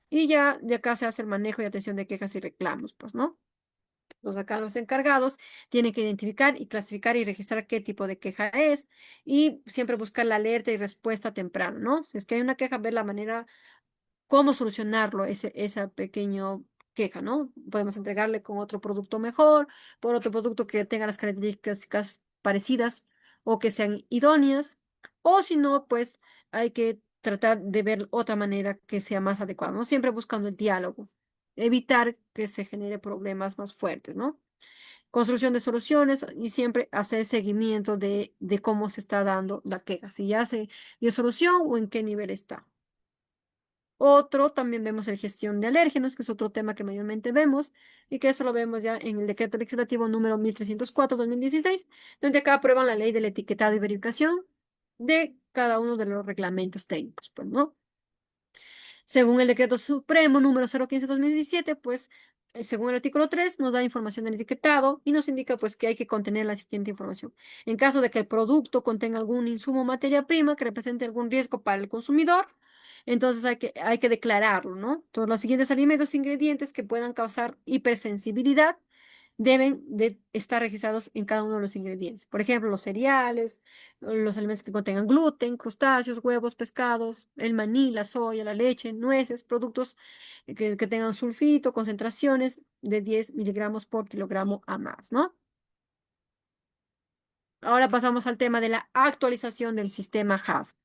y ya de acá se hace el manejo y atención de quejas y reclamos, pues, ¿no? Los acá los encargados tienen que identificar y clasificar y registrar qué tipo de queja es y siempre buscar la alerta y respuesta temprana, ¿no? Si es que hay una queja, ver la manera cómo solucionarlo, esa pequeño queja, ¿no? Podemos entregarle con otro producto mejor, por otro producto que tenga las características parecidas o que sean idóneas, o si no, pues hay que tratar de ver otra manera que sea más adecuada, ¿no? Siempre buscando el diálogo, evitar que se genere problemas más fuertes, ¿no? Construcción de soluciones y siempre hacer seguimiento de cómo se está dando la queja, si ya se dio solución o en qué nivel está. Otro, también vemos el gestión de alérgenos, que es otro tema que mayormente vemos, y que eso lo vemos ya en el decreto legislativo número 1304/2016, donde acá aprueban la ley del etiquetado y verificación de cada uno de los reglamentos técnicos, pues, ¿no? Según el decreto supremo número 015/2017, pues, según el artículo 3 nos da información del etiquetado y nos indica, pues, que hay que contener la siguiente información. En caso de que el producto contenga algún insumo o materia prima que represente algún riesgo para el consumidor, entonces hay que declararlo, ¿no? Todos los siguientes alimentos e ingredientes que puedan causar hipersensibilidad deben de estar registrados en cada uno de los ingredientes. Por ejemplo, los cereales, los alimentos que contengan gluten, crustáceos, huevos, pescados, el maní, la soya, la leche, nueces, productos que tengan sulfito, concentraciones de 10 miligramos por kilogramo a más, ¿no? Ahora pasamos al tema de la actualización del sistema HACCP.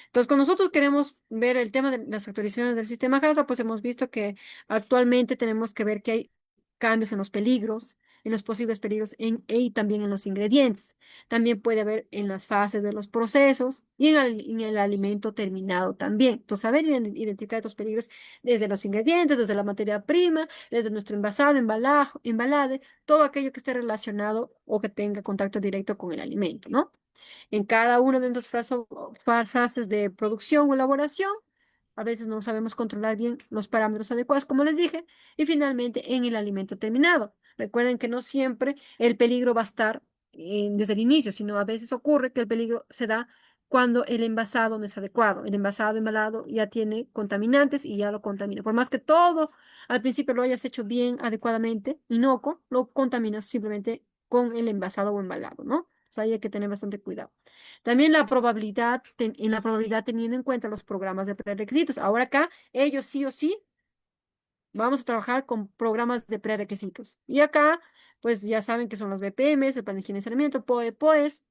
Entonces, cuando nosotros queremos ver el tema de las actualizaciones del sistema HACCP, pues hemos visto que actualmente tenemos que ver que hay cambios en los peligros, en los posibles peligros y también en los ingredientes. También puede haber en las fases de los procesos y en el alimento terminado también. Entonces, saber identificar estos peligros desde los ingredientes, desde la materia prima, desde nuestro envasado, embalaje, todo aquello que esté relacionado o que tenga contacto directo con el alimento, ¿no? En cada una de estas fases de producción o elaboración, a veces no sabemos controlar bien los parámetros adecuados, como les dije, y finalmente en el alimento terminado. Recuerden que no siempre el peligro va a estar desde el inicio, sino a veces ocurre que el peligro se da cuando el envasado no es adecuado. El envasado embalado ya tiene contaminantes y ya lo contamina. Por más que todo al principio lo hayas hecho bien, adecuadamente, inocuo, lo contaminas simplemente con el envasado o embalado, ¿no? O sea, ahí hay que tener bastante cuidado. También la probabilidad, en la probabilidad teniendo en cuenta los programas de prerequisitos. Ahora acá, ellos sí o sí, vamos a trabajar con programas de prerequisitos. Y acá, pues ya saben que son las BPMs, el plan de higiene y saneamiento, POE, POES,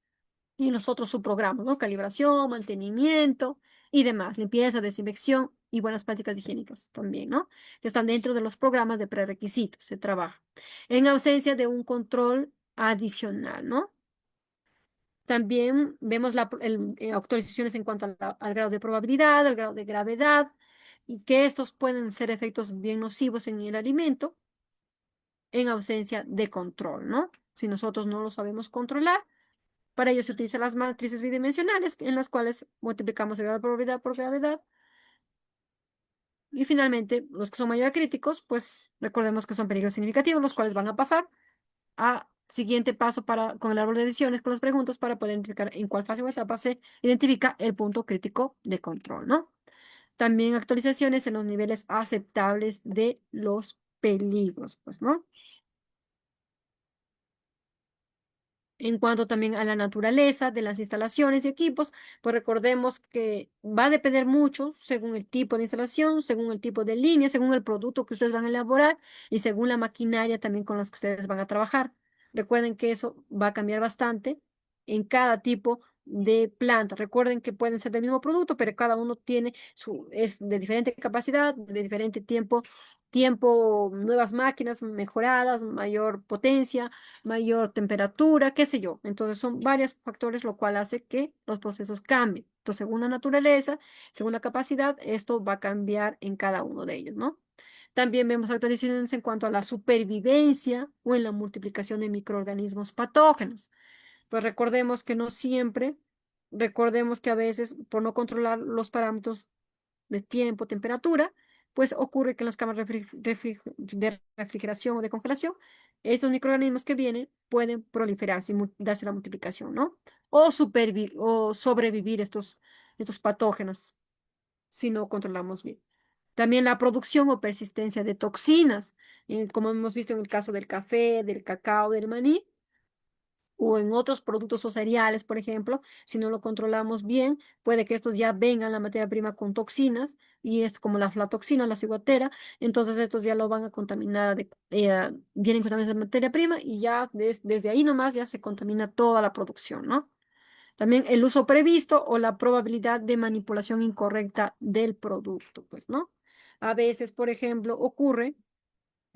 y los otros subprogramas, ¿no? Calibración, mantenimiento y demás, limpieza, desinfección y buenas prácticas higiénicas también, ¿no? Que están dentro de los programas de prerequisitos, se trabaja. En ausencia de un control adicional, ¿no? También vemos actualizaciones en cuanto al grado de probabilidad, al grado de gravedad, y que estos pueden ser efectos bien nocivos en el alimento en ausencia de control, ¿no? Si nosotros no lo sabemos controlar, para ello se utilizan las matrices bidimensionales en las cuales multiplicamos el grado de probabilidad por gravedad. Y finalmente, los que son mayor a críticos, pues recordemos que son peligros significativos, los cuales van a pasar a siguiente paso con el árbol de decisiones, con las preguntas para poder identificar en cuál fase o etapa se identifica el punto crítico de control, ¿no? También actualizaciones en los niveles aceptables de los peligros, pues, ¿no? En cuanto también a la naturaleza de las instalaciones y equipos, pues recordemos que va a depender mucho según el tipo de instalación, según el tipo de línea, según el producto que ustedes van a elaborar y según la maquinaria también con las que ustedes van a trabajar. Recuerden que eso va a cambiar bastante en cada tipo de planta. Recuerden que pueden ser del mismo producto, pero cada uno es de diferente capacidad, de diferente tiempo, nuevas máquinas mejoradas, mayor potencia, mayor temperatura, qué sé yo. Entonces son varios factores lo cual hace que los procesos cambien. Entonces, según la naturaleza, según la capacidad, esto va a cambiar en cada uno de ellos, ¿no? También vemos actualizaciones en cuanto a la supervivencia o en la multiplicación de microorganismos patógenos. Pues recordemos que no siempre, recordemos que a veces por no controlar los parámetros de tiempo, temperatura, pues ocurre que en las cámaras de refrigeración o de congelación, estos microorganismos que vienen pueden proliferarse y darse la multiplicación, ¿no? O sobrevivir estos patógenos si no controlamos bien. También la producción o persistencia de toxinas, como hemos visto en el caso del café, del cacao, del maní, o en otros productos o cereales, por ejemplo, si no lo controlamos bien, puede que estos ya vengan la materia prima con toxinas, y es como la aflatoxina, la ciguatera, entonces estos ya lo van a contaminar, vienen contaminados de materia prima y ya desde ahí nomás ya se contamina toda la producción, ¿no? También el uso previsto o la probabilidad de manipulación incorrecta del producto, pues, ¿no? A veces, por ejemplo, ocurre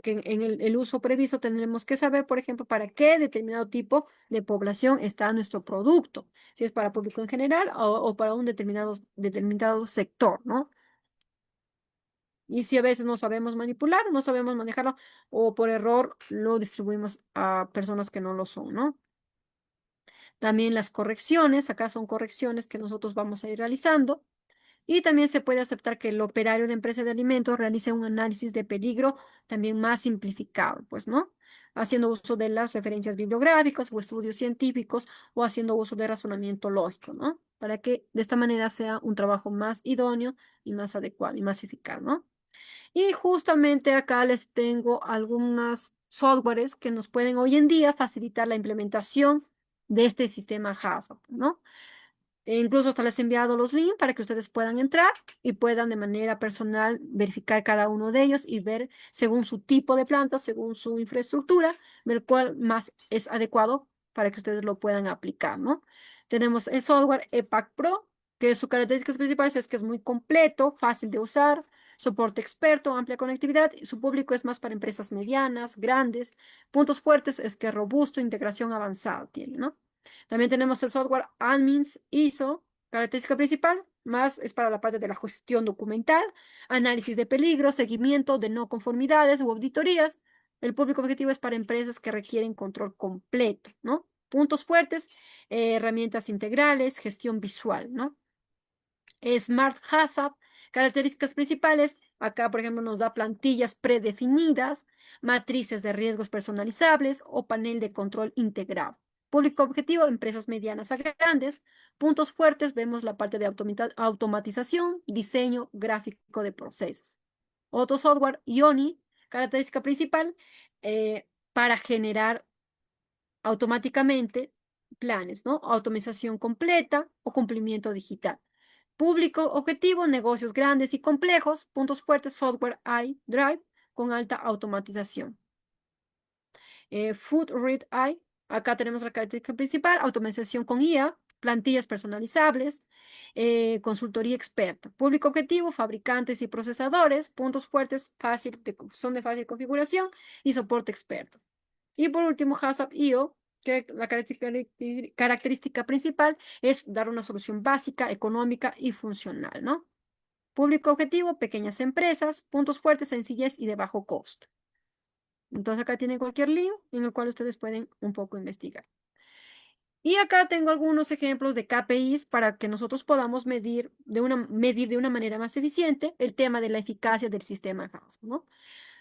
que en el uso previsto tendremos que saber, por ejemplo, para qué determinado tipo de población está nuestro producto, si es para público en general o para un determinado sector, ¿no? Y si a veces no sabemos manipular, no sabemos manejarlo o por error lo distribuimos a personas que no lo son, ¿no? También las correcciones, acá son correcciones que nosotros vamos a ir realizando. Y también se puede aceptar que el operario de empresa de alimentos realice un análisis de peligro también más simplificado, pues, ¿no? Haciendo uso de las referencias bibliográficas o estudios científicos o haciendo uso de razonamiento lógico, ¿no? Para que de esta manera sea un trabajo más idóneo y más adecuado y más eficaz, ¿no? Y justamente acá les tengo algunas softwares que nos pueden hoy en día facilitar la implementación de este sistema HACCP, ¿no? E incluso hasta les he enviado los links para que ustedes puedan entrar y puedan de manera personal verificar cada uno de ellos y ver según su tipo de planta, según su infraestructura, ver cuál más es adecuado para que ustedes lo puedan aplicar, ¿no? Tenemos el software EPAC Pro, que su características principales es que es muy completo, fácil de usar, soporte experto, amplia conectividad. Su público es más para empresas medianas, grandes. Puntos fuertes es que es robusto, integración avanzada tiene, ¿no? También tenemos el software admins ISO, característica principal, más es para la parte de la gestión documental, análisis de peligros, seguimiento de no conformidades u auditorías. El público objetivo es para empresas que requieren control completo, ¿no? Puntos fuertes, herramientas integrales, gestión visual, ¿no? Smart HACCP, características principales. Acá, por ejemplo, nos da plantillas predefinidas, matrices de riesgos personalizables o panel de control integrado. Público objetivo, empresas medianas a grandes. Puntos fuertes, vemos la parte de automatización, diseño gráfico de procesos. Otro software, Ioni, característica principal, para generar automáticamente planes, ¿no? Automatización completa o cumplimiento digital. Público objetivo, negocios grandes y complejos. Puntos fuertes, software iDrive con alta automatización. Food Read Eye, acá tenemos la característica principal, automatización con IA, plantillas personalizables, consultoría experta. Público objetivo, fabricantes y procesadores. Puntos fuertes, son de fácil configuración y soporte experto. Y por último, HACCP-IO, que la característica principal es dar una solución básica, económica y funcional, ¿no? Público objetivo, pequeñas empresas, puntos fuertes, sencillez y de bajo costo. Entonces acá tienen cualquier link en el cual ustedes pueden un poco investigar. Y acá tengo algunos ejemplos de KPIs para que nosotros podamos medir de una manera más eficiente el tema de la eficacia del sistema HACCP, ¿no?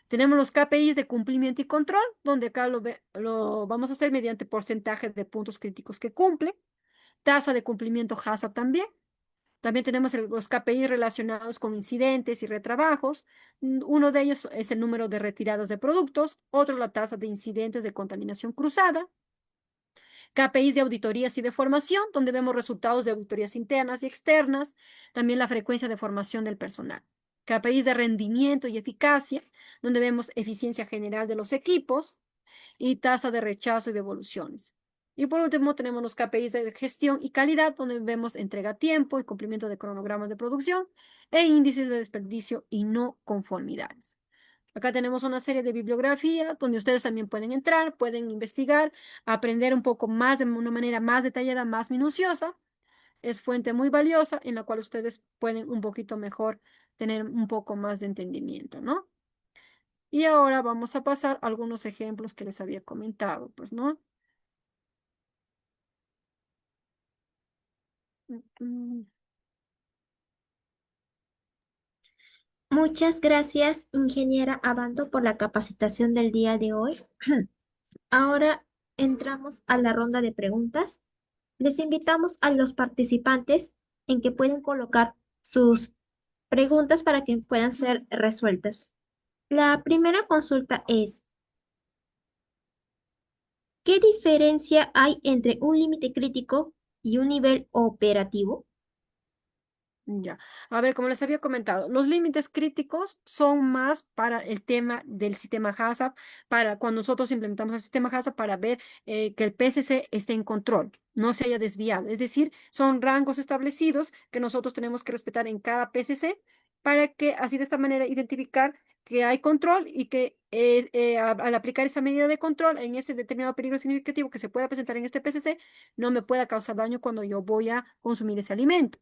Tenemos los KPIs de cumplimiento y control, donde acá lo vamos a hacer mediante porcentaje de puntos críticos que cumple, tasa de cumplimiento HACCP también. También tenemos los KPIs relacionados con incidentes y retrabajos. Uno de ellos es el número de retiradas de productos, otro la tasa de incidentes de contaminación cruzada. KPIs de auditorías y de formación, donde vemos resultados de auditorías internas y externas, también la frecuencia de formación del personal. KPIs de rendimiento y eficacia, donde vemos eficiencia general de los equipos y tasa de rechazo y devoluciones. Y por último, tenemos los KPIs de gestión y calidad, donde vemos entrega a tiempo y cumplimiento de cronogramas de producción e índices de desperdicio y no conformidades. Acá tenemos una serie de bibliografía donde ustedes también pueden entrar, pueden investigar, aprender un poco más de una manera más detallada, más minuciosa. Es fuente muy valiosa en la cual ustedes pueden un poquito mejor tener un poco más de entendimiento, ¿no? Y ahora vamos a pasar a algunos ejemplos que les había comentado, pues, ¿no? Mm, Muchas gracias, ingeniera Abando, por la capacitación del día de hoy. Ahora entramos a la ronda de preguntas. Les invitamos a los participantes en que pueden colocar sus preguntas para que puedan ser resueltas. La primera consulta es, ¿qué diferencia hay entre un límite crítico y un nivel operativo? Ya, a ver, como les había comentado, los límites críticos son más para el tema del sistema HACCP, para cuando nosotros implementamos el sistema HACCP para ver que el PSC esté en control, no se haya desviado. Es decir, son rangos establecidos que nosotros tenemos que respetar en cada PSC para que así de esta manera identificar que hay control y que al aplicar esa medida de control en ese determinado peligro significativo que se pueda presentar en este PSC, no me pueda causar daño cuando yo voy a consumir ese alimento.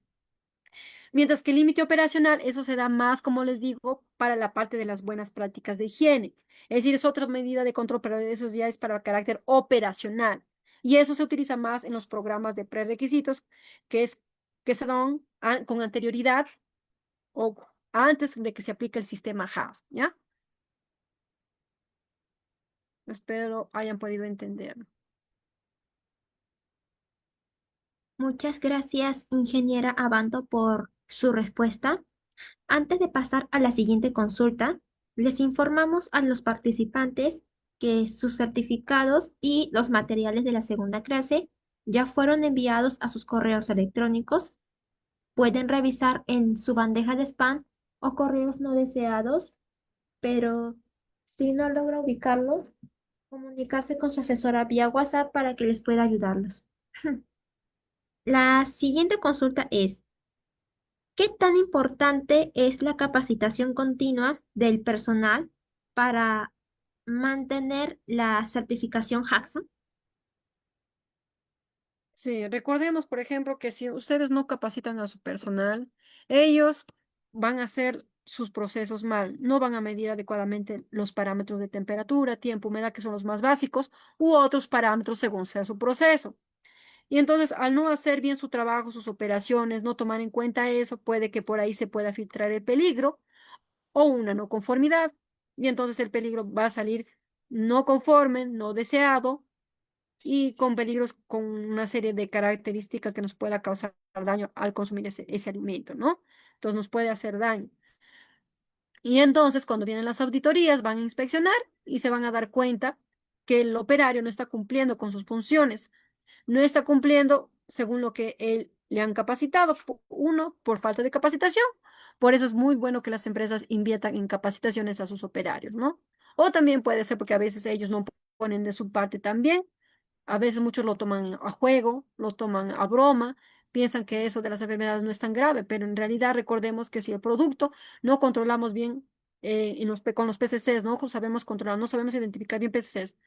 Mientras que el límite operacional, eso se da más, como les digo, para la parte de las buenas prácticas de higiene. Es decir, es otra medida de control, pero eso ya es para carácter operacional. Y eso se utiliza más en los programas de prerequisitos, que se dan con anterioridad o antes de que se aplique el sistema HACCP, ¿ya? Espero hayan podido entenderlo. Muchas gracias, ingeniera Abando, por su respuesta. Antes de pasar a la siguiente consulta, les informamos a los participantes que sus certificados y los materiales de la segunda clase ya fueron enviados a sus correos electrónicos. Pueden revisar en su bandeja de spam o correos no deseados, pero si no logra ubicarlos, comunicarse con su asesora vía WhatsApp para que les pueda ayudarlos. La siguiente consulta es, ¿Qué tan importante es la capacitación continua del personal para mantener la certificación JAXA? Sí, recordemos, por ejemplo, que si ustedes no capacitan a su personal, ellos van a hacer sus procesos mal, no van a medir adecuadamente los parámetros de temperatura, tiempo, humedad, que son los más básicos, u otros parámetros según sea su proceso. Y entonces, al no hacer bien su trabajo, sus operaciones, no tomar en cuenta eso, puede que por ahí se pueda filtrar el peligro o una no conformidad. Y entonces el peligro va a salir no conforme, no deseado y con peligros, con una serie de características que nos pueda causar daño al consumir ese alimento, ¿no? Entonces nos puede hacer daño. Y entonces cuando vienen las auditorías van a inspeccionar y se van a dar cuenta que el operario no está cumpliendo con sus funciones, no está cumpliendo según lo que él le han capacitado, uno, por falta de capacitación. Por eso es muy bueno que las empresas inviertan en capacitaciones a sus operarios, ¿no? O también puede ser porque a veces ellos no ponen de su parte también. A veces muchos lo toman a juego, lo toman a broma, piensan que eso de las enfermedades no es tan grave, pero en realidad recordemos que si el producto no controlamos bien con los PCCs, no sabemos controlar, no sabemos identificar bien PCCs,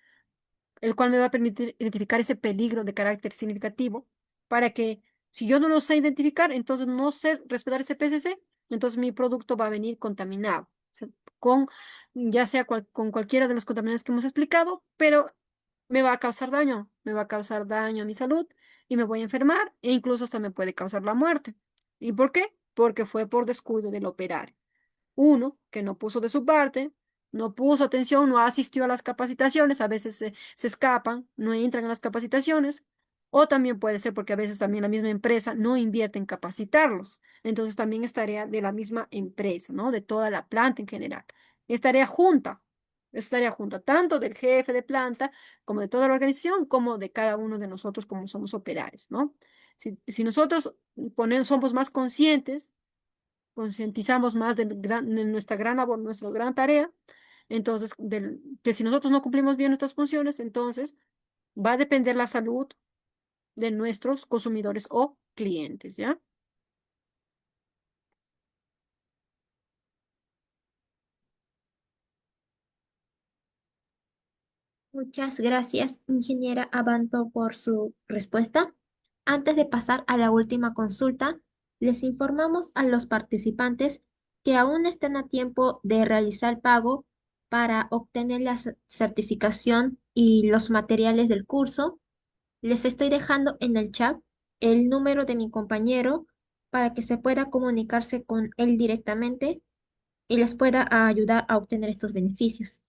el cual me va a permitir identificar ese peligro de carácter significativo para que si yo no lo sé identificar, entonces no sé respetar ese PCC, entonces mi producto va a venir contaminado, o sea, con ya sea con cualquiera de los contaminantes que hemos explicado, pero me va a causar daño, me va a causar daño a mi salud y me voy a enfermar e incluso hasta me puede causar la muerte. ¿Y por qué? Porque fue por descuido del operario. Uno, que no puso de su parte, no puso atención, no asistió a las capacitaciones, a veces se escapan, no entran a las capacitaciones, o también puede ser porque a veces también la misma empresa no invierte en capacitarlos. Entonces también es tarea de la misma empresa, ¿no? De toda la planta en general. Es tarea junta, tanto del jefe de planta como de toda la organización, como de cada uno de nosotros como somos operarios, ¿no? Si nosotros somos más conscientes, concientizamos más de nuestra gran labor, nuestra gran tarea, entonces, que si nosotros no cumplimos bien nuestras funciones, entonces va a depender la salud de nuestros consumidores o clientes, ¿ya? Muchas gracias, ingeniera Abanto, por su respuesta. Antes de pasar a la última consulta, les informamos a los participantes que aún están a tiempo de realizar pago para obtener la certificación y los materiales del curso. Les estoy dejando en el chat el número de mi compañero para que se pueda comunicarse con él directamente y les pueda ayudar a obtener estos beneficios.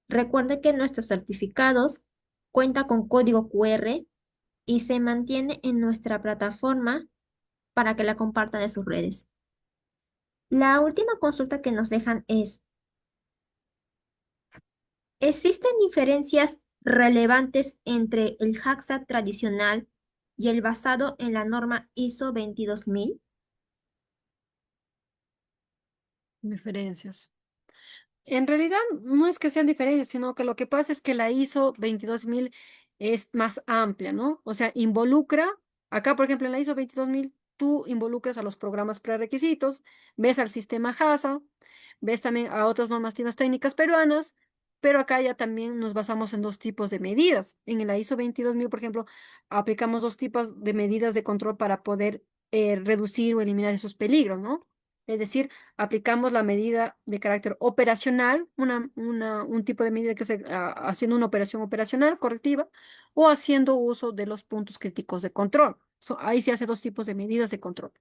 Recuerde que nuestros certificados cuenta con código QR y se mantiene en nuestra plataforma para que la compartan en sus redes. La última consulta que nos dejan es, ¿existen diferencias relevantes entre el JAXA tradicional y el basado en la norma ISO 22000? Diferencias. En realidad no es que sean diferencias, sino que lo que pasa es que la ISO 22000 es más amplia, ¿no? O sea, involucra, acá por ejemplo en la ISO 22000 tú involucras a los programas prerequisitos, ves al sistema HASA, ves también a otras normativas técnicas peruanas, pero acá ya también nos basamos en dos tipos de medidas. En la ISO 22000, por ejemplo, aplicamos dos tipos de medidas de control para poder reducir o eliminar esos peligros, ¿no? Es decir, aplicamos la medida de carácter operacional, un tipo de medida que se haciendo una operación operacional correctiva o haciendo uso de los puntos críticos de control. Ahí se hace dos tipos de medidas de control.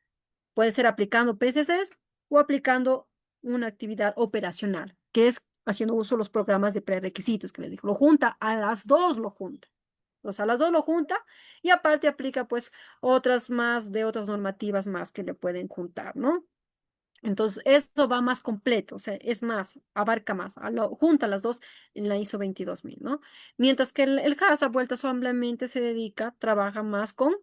Puede ser aplicando PCCs o aplicando una actividad operacional, que es haciendo uso de los programas de prerequisitos que les digo. Lo junta, a las dos lo junta. O sea, a las dos lo junta y aparte aplica pues otras más de otras normativas más que le pueden juntar, ¿no? Entonces, esto va más completo, o sea, es más, abarca más, junta las dos en la ISO 22000, ¿no? Mientras que el HACCP, vuelta solamente se dedica, trabaja más con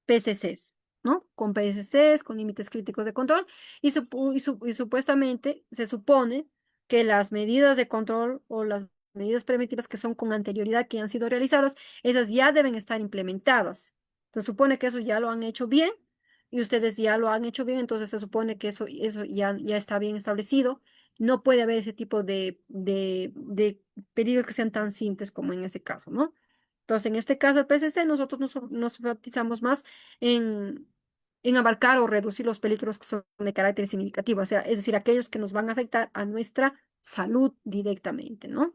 PCCs, ¿no? Con PCCs, con límites críticos de control, y supuestamente se supone que las medidas de control o las medidas preventivas que son con anterioridad que han sido realizadas, esas ya deben estar implementadas. Se supone que eso ya lo han hecho bien y ustedes ya lo han hecho bien, entonces se supone que eso ya está bien establecido. No puede haber ese tipo de pedidos que sean tan simples como en este caso, ¿no? Entonces, en este caso, el PCC, nosotros nos enfatizamos más en, en abarcar o reducir los peligros que son de carácter significativo, o sea, es decir, aquellos que nos van a afectar a nuestra salud directamente, ¿no?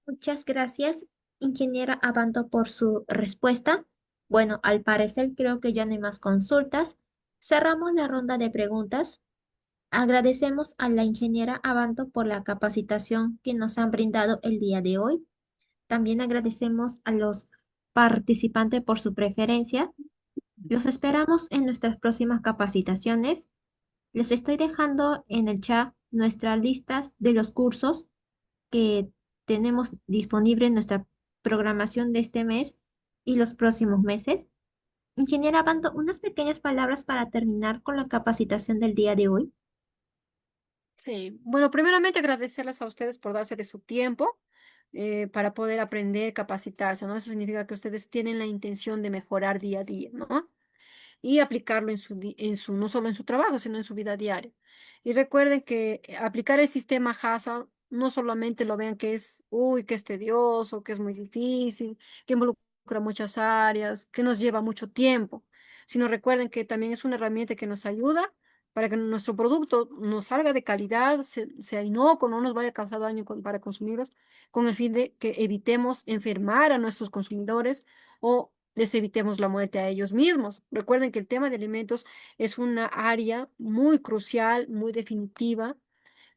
Muchas gracias, ingeniera Abanto, por su respuesta. Bueno, al parecer creo que ya no hay más consultas. Cerramos la ronda de preguntas. Agradecemos a la ingeniera Abanto por la capacitación que nos han brindado el día de hoy. También agradecemos a los participantes por su preferencia. Los esperamos en nuestras próximas capacitaciones. Les estoy dejando en el chat nuestras listas de los cursos que tenemos disponible en nuestra programación de este mes y los próximos meses. Ingeniera Bando, unas pequeñas palabras para terminar con la capacitación del día de hoy. Sí, bueno, primeramente agradecerles a ustedes por darse de su tiempo para poder aprender, capacitarse, ¿no? Eso significa que ustedes tienen la intención de mejorar día a día, ¿no? Y aplicarlo no solo en su trabajo, sino en su vida diaria. Y recuerden que aplicar el sistema HASA no solamente lo vean que es, uy, que es tedioso, que es muy difícil, que involucra muchas áreas, que nos lleva mucho tiempo, sino recuerden que también es una herramienta que nos ayuda para que nuestro producto nos salga de calidad, sea inocuo, no nos vaya a causar daño para consumirlos, con el fin de que evitemos enfermar a nuestros consumidores o les evitemos la muerte a ellos mismos. Recuerden que el tema de alimentos es una área muy crucial, muy definitiva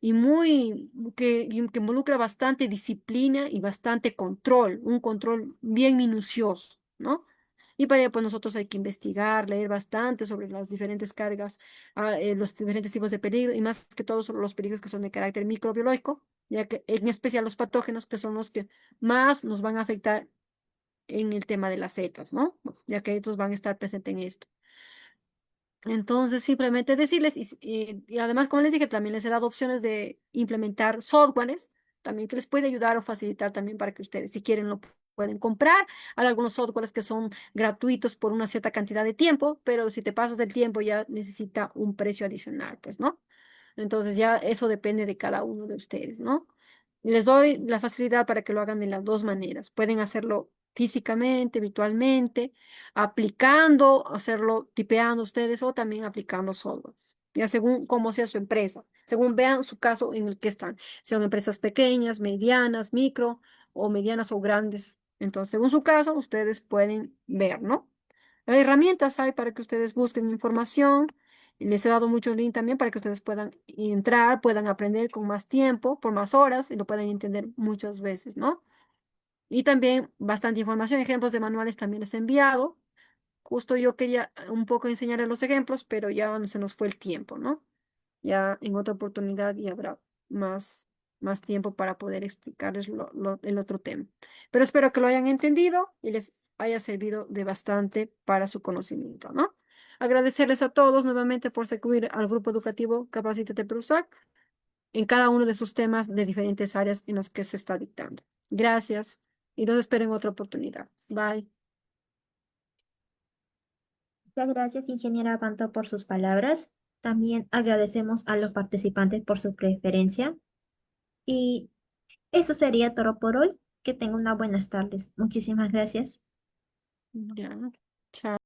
y que involucra bastante disciplina y bastante control, un control bien minucioso, ¿no? Y para ello, pues nosotros hay que investigar, leer bastante sobre las diferentes cargas, los diferentes tipos de peligro y más que todo sobre los peligros que son de carácter microbiológico, ya que en especial los patógenos que son los que más nos van a afectar en el tema de las setas, ¿no? Ya que estos van a estar presentes en esto. Entonces, simplemente decirles, y además, como les dije, también les he dado opciones de implementar softwares, también que les puede ayudar o facilitar también para que ustedes, si quieren, lo pueden comprar. Hay algunos softwares que son gratuitos por una cierta cantidad de tiempo, pero si te pasas del tiempo ya necesita un precio adicional, pues, ¿no? Entonces ya eso depende de cada uno de ustedes, ¿no? Les doy la facilidad para que lo hagan de las dos maneras. Pueden hacerlo físicamente, virtualmente, aplicando, hacerlo tipeando ustedes o también aplicando softwares, ya según cómo sea su empresa, según vean su caso en el que están. Si son empresas pequeñas, medianas, micro o medianas o grandes. Entonces, según su caso, ustedes pueden ver, ¿no? Herramientas hay para que ustedes busquen información. Les he dado muchos links también para que ustedes puedan entrar, puedan aprender con más tiempo, por más horas y lo puedan entender muchas veces, ¿no? Y también bastante información, ejemplos de manuales también les he enviado. Justo yo quería un poco enseñarles los ejemplos, pero ya se nos fue el tiempo, ¿no? Ya en otra oportunidad y habrá más tiempo para poder explicarles el otro tema. Pero espero que lo hayan entendido y les haya servido de bastante para su conocimiento, ¿no? Agradecerles a todos nuevamente por seguir al grupo educativo Capacítate Perusac en cada uno de sus temas de diferentes áreas en las que se está dictando. Gracias y los espero en otra oportunidad. Bye. Muchas gracias, ingeniera Abanto, por sus palabras. También agradecemos a los participantes por su preferencia. Y eso sería todo por hoy. Que tengan unas buenas tardes. Muchísimas gracias. Ya. Chao.